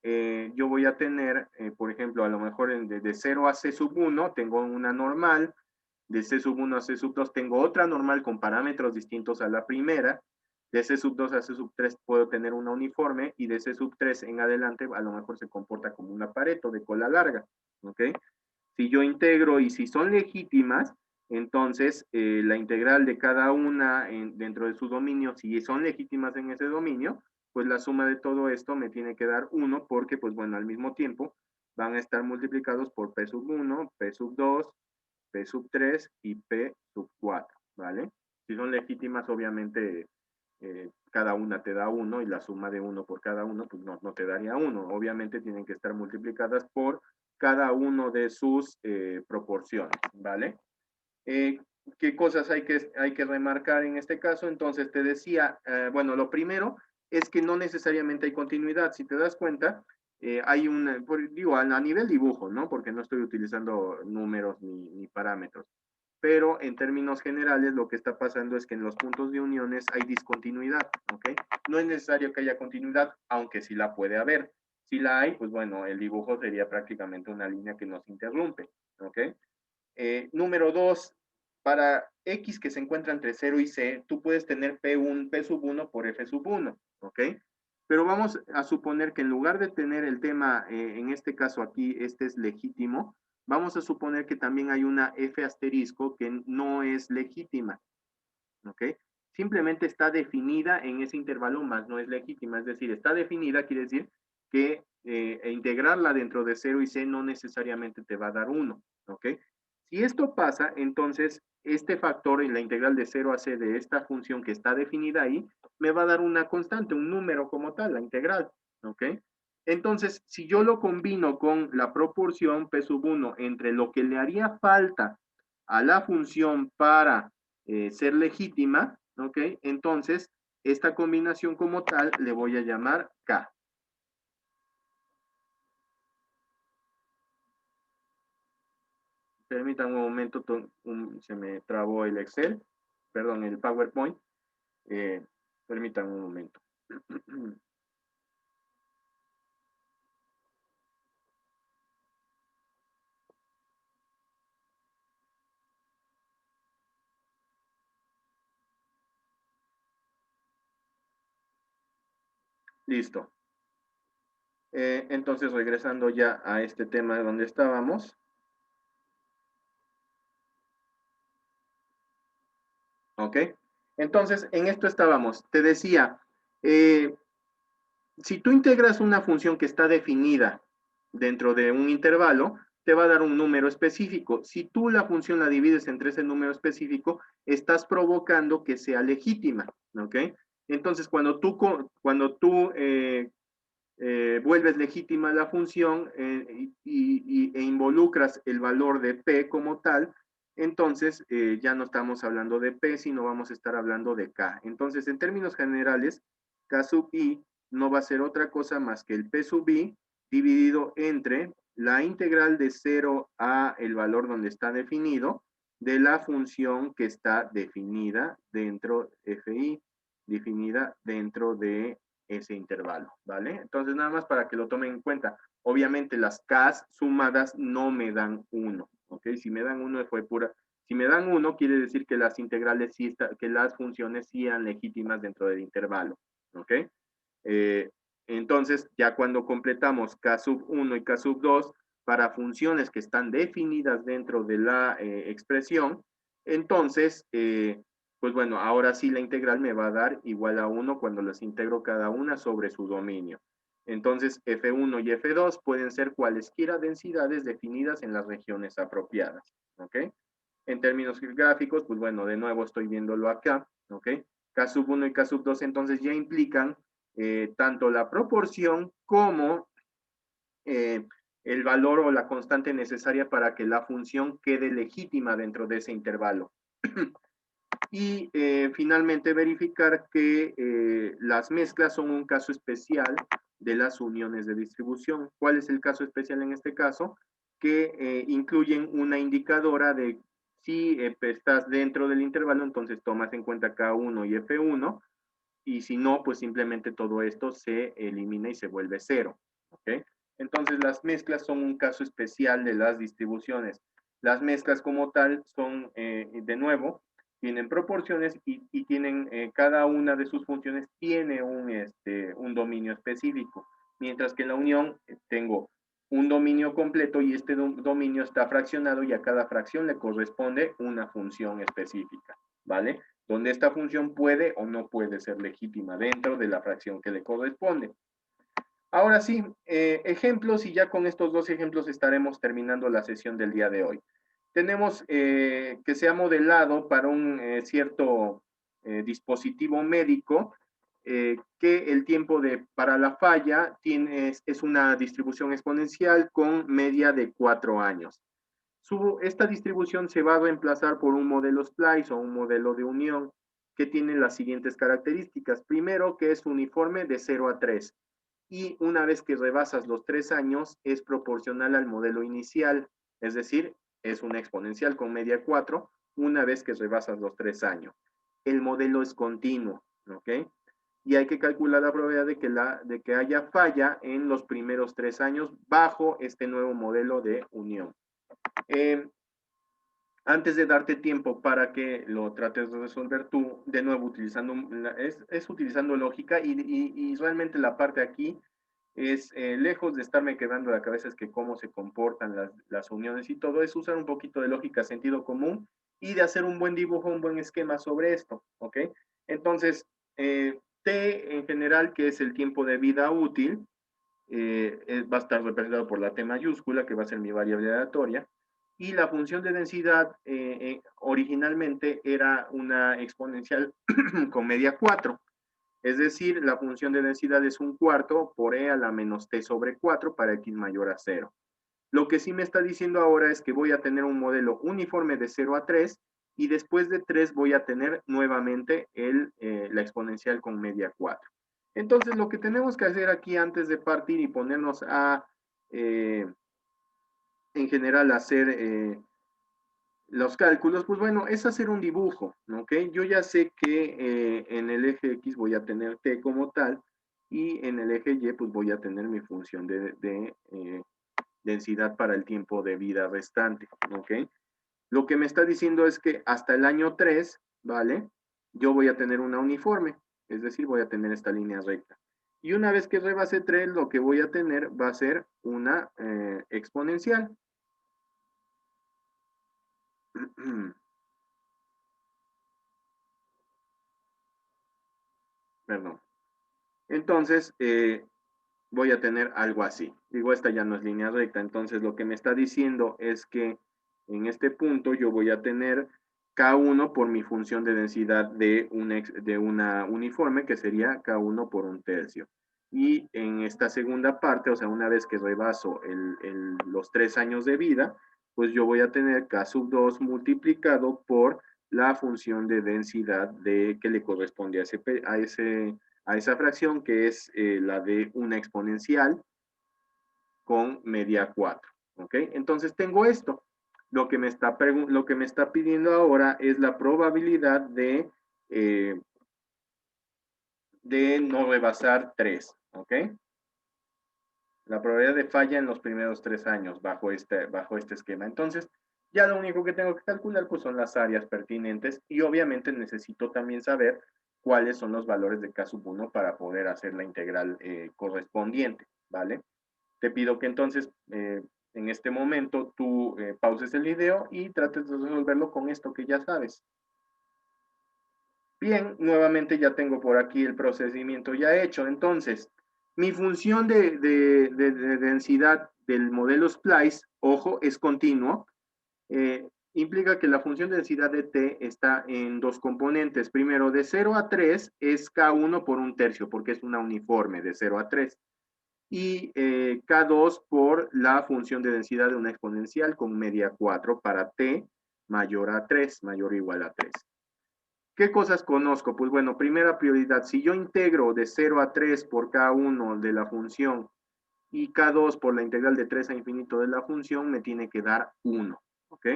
yo voy a tener, por ejemplo, a lo mejor de 0 a C sub 1 tengo una normal, de C sub 1 a C sub 2 tengo otra normal con parámetros distintos a la primera, de C sub 2 a C sub 3 puedo tener una uniforme y de C sub 3 en adelante a lo mejor se comporta como un Pareto de cola larga, ¿ok? Si yo integro y si son legítimas, entonces la integral de cada una dentro de su dominio, si son legítimas en ese dominio, pues la suma de todo esto me tiene que dar 1 porque, pues bueno, al mismo tiempo van a estar multiplicados por P sub 1, P sub 2, P sub 3 y P sub 4, ¿vale? Si son legítimas, obviamente cada una te da 1 y la suma de 1 por cada uno, pues no te daría 1. Obviamente tienen que estar multiplicadas por cada uno de sus proporciones, ¿vale? ¿Qué cosas hay que remarcar en este caso? Entonces te decía, bueno, lo primero es que no necesariamente hay continuidad. Si te das cuenta, hay digo, a nivel dibujo, ¿no? Porque no estoy utilizando números ni parámetros. Pero en términos generales lo que está pasando es que en los puntos de uniones hay discontinuidad, ¿ok? No es necesario que haya continuidad, aunque sí la puede haber. Si la hay, pues bueno, el dibujo sería prácticamente una línea que nos interrumpe, ¿ok? Número 2, para X que se encuentra entre 0 y C, tú puedes tener P sub 1 por F sub 1, ¿ok? Pero vamos a suponer que en lugar de tener el tema, en este caso aquí, este es legítimo, vamos a suponer que también hay una F asterisco que no es legítima, ¿ok? Simplemente está definida en ese intervalo, más no es legítima, es decir, está definida, quiere decir que integrarla dentro de 0 y C no necesariamente te va a dar 1, ¿ok? Si esto pasa, entonces este factor en la integral de 0 a c de esta función que está definida ahí, me va a dar una constante, un número como tal, la integral, ¿ok? Entonces, si yo lo combino con la proporción P sub 1 entre lo que le haría falta a la función para ser legítima, ¿ok? Entonces, esta combinación como tal le voy a llamar K. Permítanme un momento, se me trabó el Excel, perdón, el PowerPoint. Eh, Permítanme un momento. Listo. Entonces, regresando ya a este tema de donde estábamos. ¿Ok? Entonces, en esto estábamos. Te decía, si tú integras una función que está definida dentro de un intervalo, te va a dar un número específico. Si tú la función la divides entre ese número específico, estás provocando que sea legítima, ¿ok? Entonces, cuando tú vuelves legítima la función e involucras el valor de P como tal, entonces ya no estamos hablando de P, sino vamos a estar hablando de K. Entonces, en términos generales, K sub I no va a ser otra cosa más que el P sub I dividido entre la integral de 0 a el valor donde está definido de la función que está definida dentro, FI, definida dentro de ese intervalo, ¿vale? Entonces, nada más para que lo tomen en cuenta. Obviamente, las Ks sumadas no me dan 1, ¿ok? Si me dan 1 fue pura. Si me dan 1, quiere decir que las integrales sí que las funciones sí eran legítimas dentro del intervalo, ¿ok? Entonces, ya cuando completamos K sub 1 y K sub 2 para funciones que están definidas dentro de la expresión, entonces, pues bueno, ahora sí la integral me va a dar igual a 1 cuando las integro cada una sobre su dominio. Entonces, F1 y F2 pueden ser cualesquiera densidades definidas en las regiones apropiadas, ¿ok? En términos gráficos, pues bueno, de nuevo estoy viéndolo acá, ¿ok? K sub 1 y K sub 2 entonces ya implican tanto la proporción como eh, el valor o la constante necesaria para que la función quede legítima dentro de ese intervalo. Y finalmente verificar que las mezclas son un caso especial de las uniones de distribución. ¿Cuál es el caso especial en este caso? Que incluyen una indicadora de si estás dentro del intervalo, entonces tomas en cuenta K1 y F1, y si no, pues simplemente todo esto se elimina y se vuelve cero. ¿Ok? Entonces las mezclas son un caso especial de las distribuciones. Las mezclas como tal son, de nuevo, tienen proporciones y tienen, cada una de sus funciones tiene un dominio específico, mientras que en la unión tengo un dominio completo y este dominio está fraccionado y a cada fracción le corresponde una función específica, ¿vale? Donde esta función puede o no puede ser legítima dentro de la fracción que le corresponde. Ahora sí, ejemplos, y ya con estos dos ejemplos estaremos terminando la sesión del día de hoy. Tenemos que se ha modelado para un cierto dispositivo médico que el tiempo para la falla es una distribución exponencial con media de 4 años. Esta distribución se va a reemplazar por un modelo splice o un modelo de unión que tiene las siguientes características. Primero, que es uniforme de 0 a 3 y una vez que rebasas los 3 años es proporcional al modelo inicial, es decir, es una exponencial con media 4 una vez que rebasas los 3 años. El modelo es continuo, ¿ok? Y hay que calcular la probabilidad de que haya falla en los primeros 3 años bajo este nuevo modelo de unión. Eh, Antes de darte tiempo para que lo trates de resolver tú, de nuevo utilizando, utilizando lógica y realmente la parte aquí es, lejos de estarme quebrando la cabeza, es que cómo se comportan las uniones y todo, es usar un poquito de lógica, sentido común y de hacer un buen dibujo, un buen esquema sobre esto, ¿ok? Entonces, T en general, que es el tiempo de vida útil, va a estar representado por la T mayúscula, que va a ser mi variable aleatoria, y la función de densidad originalmente era una exponencial con media 4. Es decir, la función de densidad es un cuarto por e a la menos t sobre 4 para x mayor a 0. Lo que sí me está diciendo ahora es que voy a tener un modelo uniforme de 0 a 3 y después de 3 voy a tener nuevamente la exponencial con media 4. Entonces, lo que tenemos que hacer aquí antes de partir y ponernos a, en general, hacer los cálculos, pues bueno, es hacer un dibujo, ¿ok? Yo ya sé que en el eje X voy a tener t como tal y en el eje Y pues voy a tener mi función de densidad para el tiempo de vida restante, ¿ok? Lo que me está diciendo es que hasta el año 3, ¿vale? Yo voy a tener una uniforme, es decir, voy a tener esta línea recta. Y una vez que rebase 3, lo que voy a tener va a ser una exponencial. Perdón. Entonces, voy a tener algo así. Digo, esta ya no es línea recta, entonces lo que me está diciendo es que en este punto yo voy a tener K1 por mi función de densidad de una uniforme, que sería K1 por un tercio. Y en esta segunda parte, o sea, una vez que rebaso los 3 años de vida, pues yo voy a tener K sub 2 multiplicado por la función de densidad que le corresponde a esa fracción, que es la de una exponencial con media 4. ¿Ok? Entonces tengo esto. Lo que me está pidiendo ahora es la probabilidad de no rebasar 3. ¿Ok? La probabilidad de falla en los primeros 3 años bajo este esquema. Entonces, ya lo único que tengo que calcular pues son las áreas pertinentes y obviamente necesito también saber cuáles son los valores de K sub 1 para poder hacer la integral correspondiente, ¿vale? Te pido que entonces en este momento tú pauses el video y trates de resolverlo con esto que ya sabes. Bien, nuevamente ya tengo por aquí el procedimiento ya hecho. Entonces, mi función de densidad del modelo Splice, ojo, es continuo. Implica que la función de densidad de t está en dos componentes. Primero, de 0 a 3 es K1 por un tercio, porque es una uniforme de 0 a 3. Y K2 por la función de densidad de una exponencial con media 4 para t mayor a 3, mayor o igual a 3. ¿Qué cosas conozco? Pues bueno, primera prioridad, si yo integro de 0 a 3 por K1 de la función y K2 por la integral de 3 a infinito de la función, me tiene que dar 1, ¿ok?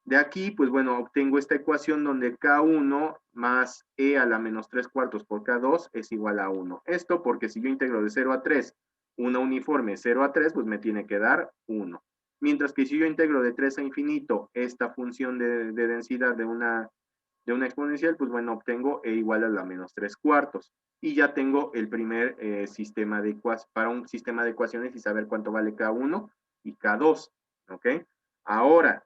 De aquí, pues bueno, obtengo esta ecuación donde K1 más e a la menos 3 cuartos por K2 es igual a 1. Esto porque si yo integro de 0 a 3 una uniforme 0 a 3, pues me tiene que dar 1. Mientras que si yo integro de 3 a infinito esta función de densidad de una exponencial, pues bueno, obtengo e igual a la menos 3 cuartos. Y ya tengo el primer sistema para un sistema de ecuaciones y saber cuánto vale K1 y K2. ¿Ok? Ahora,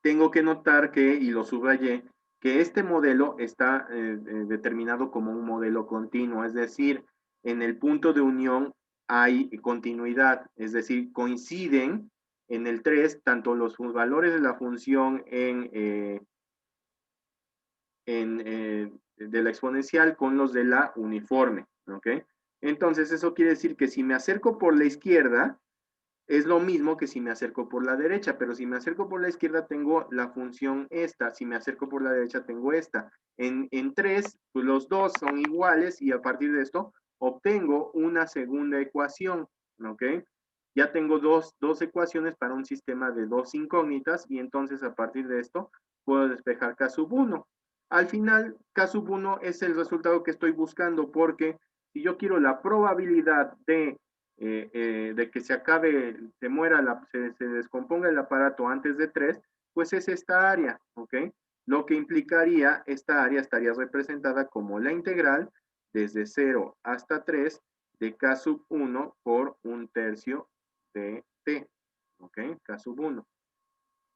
tengo que notar que, y lo subrayé, que este modelo está determinado como un modelo continuo, es decir, en el punto de unión hay continuidad, es decir, coinciden en el 3 tanto los valores de la función de la exponencial con los de la uniforme, ¿ok? Entonces, eso quiere decir que si me acerco por la izquierda, es lo mismo que si me acerco por la derecha, pero si me acerco por la izquierda tengo la función esta, si me acerco por la derecha tengo esta. En 3, pues los dos son iguales y a partir de esto obtengo una segunda ecuación, ¿ok? Ya tengo dos ecuaciones para un sistema de dos incógnitas y entonces a partir de esto puedo despejar K sub 1. Al final, K sub 1 es el resultado que estoy buscando porque si yo quiero la probabilidad de que se acabe, se muera, se descomponga el aparato antes de 3, pues es esta área, ¿ok? Lo que implicaría, esta área estaría representada como la integral desde 0 hasta 3 de K sub 1 por un tercio de T, ¿ok? K sub 1.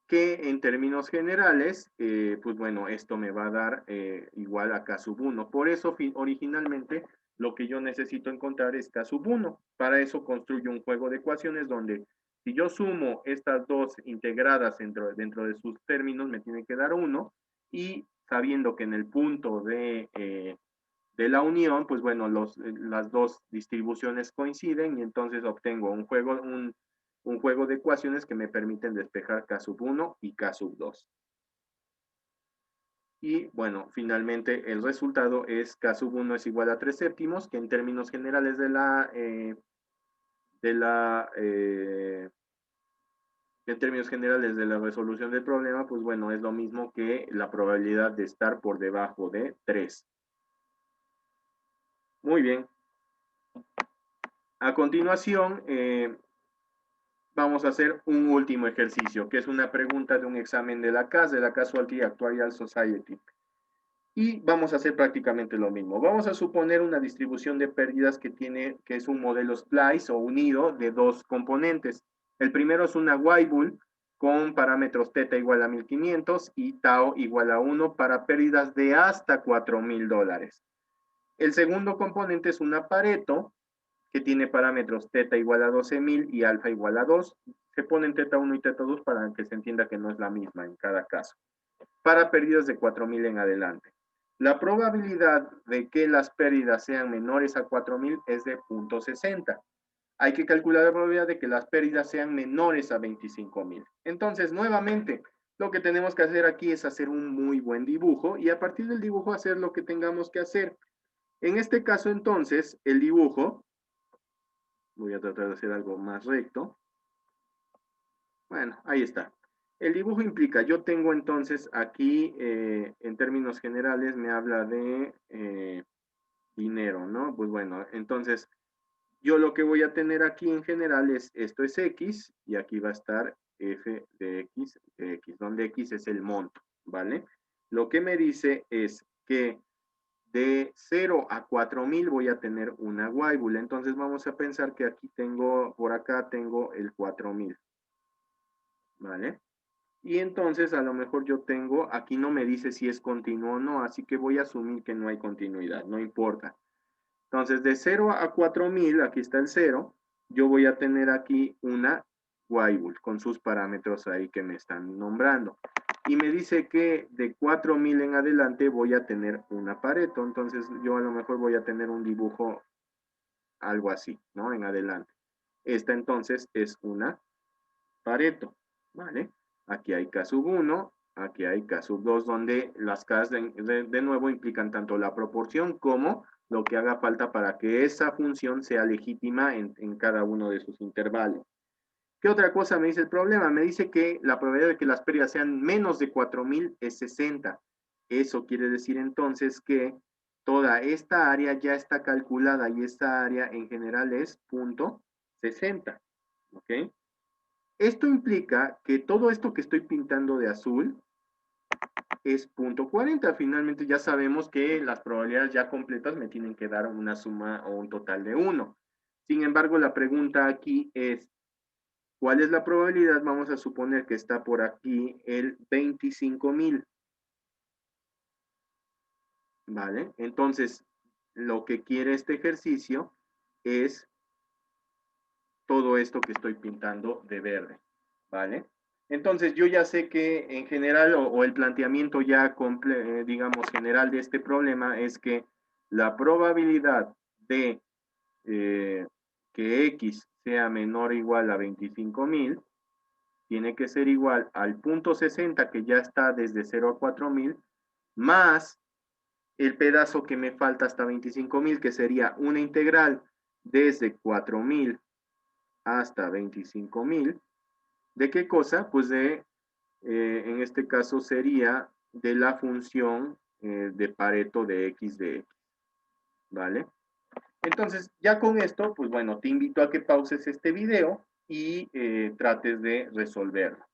Que en términos generales, pues bueno, esto me va a dar igual a K sub 1. Por eso, originalmente, lo que yo necesito encontrar es K sub 1. Para eso construyo un juego de ecuaciones donde Si yo sumo estas dos integradas dentro de sus términos, me tiene que dar 1, y sabiendo que en el punto de la unión, pues bueno, las dos distribuciones coinciden y entonces obtengo un juego de ecuaciones que me permiten despejar K sub 1 y K sub 2. Y bueno, finalmente el resultado es K sub 1 es igual a 3 séptimos, que en términos generales en términos generales de la resolución del problema, pues bueno, es lo mismo que la probabilidad de estar por debajo de 3. Muy bien. A continuación, vamos a hacer un último ejercicio, que es una pregunta de un examen de la CAS, de la Casualty Actuarial Society. Y vamos a hacer prácticamente lo mismo. Vamos a suponer una distribución de pérdidas que es un modelo splice o unido de dos componentes. El primero es una Weibull con parámetros θ igual a 1500 y tau igual a 1 para pérdidas de hasta $4,000. El segundo componente es una Pareto que tiene parámetros θ igual a 12,000 y alfa igual a 2. Se ponen θ1 y θ2 para que se entienda que no es la misma en cada caso. Para pérdidas de 4,000 en adelante. La probabilidad de que las pérdidas sean menores a 4,000 es de 0.60. Hay que calcular la probabilidad de que las pérdidas sean menores a 25,000. Entonces, nuevamente, lo que tenemos que hacer aquí es hacer un muy buen dibujo y a partir del dibujo hacer lo que tengamos que hacer. En este caso, entonces, el dibujo, voy a tratar de hacer algo más recto. Bueno, ahí está. El dibujo implica, yo tengo entonces aquí, en términos generales, me habla de dinero, ¿no? Pues bueno, entonces, yo lo que voy a tener aquí en general es, esto es X, y aquí va a estar F de X, donde X es el monto, ¿vale? Lo que me dice es que de 0 a 4,000 voy a tener una Weibull, entonces vamos a pensar que aquí tengo, por acá tengo el 4,000, ¿vale? Y entonces a lo mejor yo tengo, aquí no me dice si es continuo o no, así que voy a asumir que no hay continuidad, no importa. Entonces de 0 a 4,000, aquí está el 0, yo voy a tener aquí una Weibull con sus parámetros ahí que me están nombrando. Y me dice que de 4,000 en adelante voy a tener una Pareto, entonces yo a lo mejor voy a tener un dibujo algo así, ¿no? En adelante. Esta entonces es una Pareto, ¿vale? Aquí hay K sub 1, aquí hay K sub 2, donde las K de nuevo implican tanto la proporción como lo que haga falta para que esa función sea legítima en cada uno de sus intervalos. ¿Qué otra cosa me dice el problema? Me dice que la probabilidad de que las pérdidas sean menos de 4,000 es 60. Eso quiere decir entonces que toda esta área ya está calculada y esta área en general es 0.60. ¿Ok? Esto implica que todo esto que estoy pintando de azul es 0.40. Finalmente ya sabemos que las probabilidades ya completas me tienen que dar una suma o un total de 1. Sin embargo, la pregunta aquí es, ¿cuál es la probabilidad? Vamos a suponer que está por aquí el 25,000. ¿Vale? Entonces, lo que quiere este ejercicio es todo esto que estoy pintando de verde. ¿Vale? Entonces, yo ya sé que en general, o el planteamiento ya, digamos, general de este problema es que la probabilidad de que X sea menor o igual a 25,000 tiene que ser igual al 0.60 que ya está desde 0 a 4,000 más el pedazo que me falta hasta 25,000, que sería una integral desde 4,000 hasta 25,000. ¿De qué cosa? Pues en este caso sería de la función de Pareto de X de X. ¿Vale? Entonces, ya con esto, pues bueno, te invito a que pauses este video y trates de resolverlo.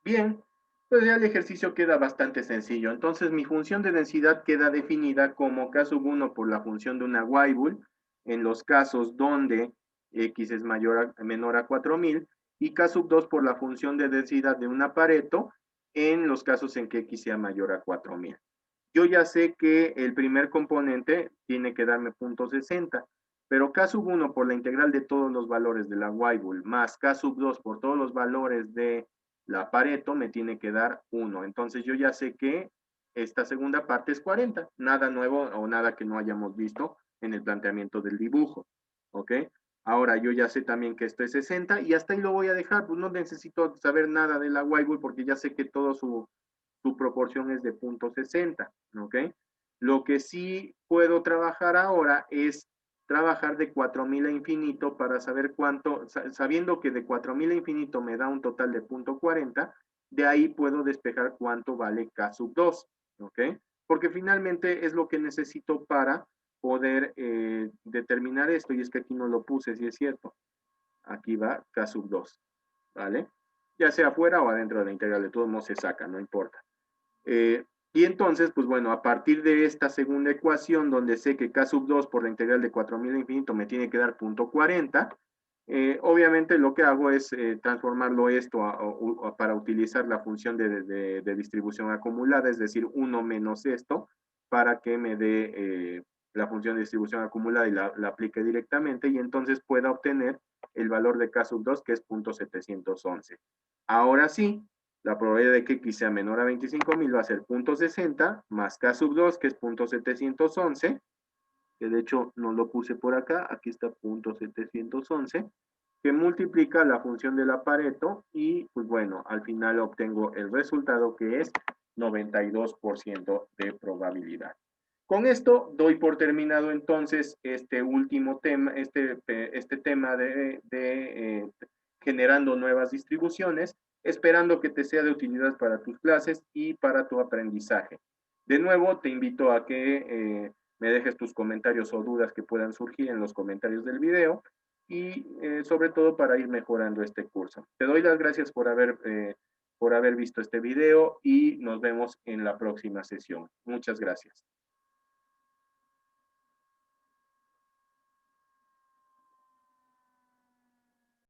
Bien, pues ya el ejercicio queda bastante sencillo. Entonces, mi función de densidad queda definida como K sub 1 por la función de una Weibull en los casos donde X es menor a 4,000 y K sub 2 por la función de densidad de una Pareto en los casos en que X sea mayor a 4,000. Yo ya sé que el primer componente tiene que darme 0.60. Pero K sub 1 por la integral de todos los valores de la Weibull más K sub 2 por todos los valores de la Pareto me tiene que dar 1. Entonces yo ya sé que esta segunda parte es 40. Nada nuevo o nada que no hayamos visto en el planteamiento del dibujo. ¿Ok? Ahora yo ya sé también que esto es 60 y hasta ahí lo voy a dejar. Pues no necesito saber nada de la Weibull porque ya sé que todo su proporción es de 0.60. ¿Ok? Lo que sí puedo trabajar ahora es trabajar de 4000 a infinito para saber cuánto, sabiendo que de 4000 a infinito me da un total de 0.40, de ahí puedo despejar cuánto vale K sub 2, ¿ok? Porque finalmente es lo que necesito para poder determinar esto, y es que aquí no lo puse, si es cierto. Aquí va K sub 2, ¿vale? Ya sea afuera o adentro de la integral, de todos modos se saca, no importa. Y entonces, pues bueno, a partir de esta segunda ecuación, donde sé que K sub 2 por la integral de 4000 a infinito me tiene que dar 0.40, obviamente lo que hago es transformarlo esto para utilizar la función de distribución acumulada, es decir, 1 menos esto, para que me dé la función de distribución acumulada y la aplique directamente, y entonces pueda obtener el valor de K sub 2, que es 0.711. Ahora sí, la probabilidad de que X sea menor a 25.000 va a ser 0.60 más K sub 2, que es 0.711, que de hecho no lo puse por acá, aquí está 0.711, que multiplica la función de la Pareto y pues bueno, al final obtengo el resultado que es 92% de probabilidad. Con esto doy por terminado entonces este último tema, este tema de generando nuevas distribuciones, esperando que te sea de utilidad para tus clases y para tu aprendizaje. De nuevo, te invito a que me dejes tus comentarios o dudas que puedan surgir en los comentarios del video y sobre todo para ir mejorando este curso. Te doy las gracias por haber visto este video y nos vemos en la próxima sesión. Muchas gracias.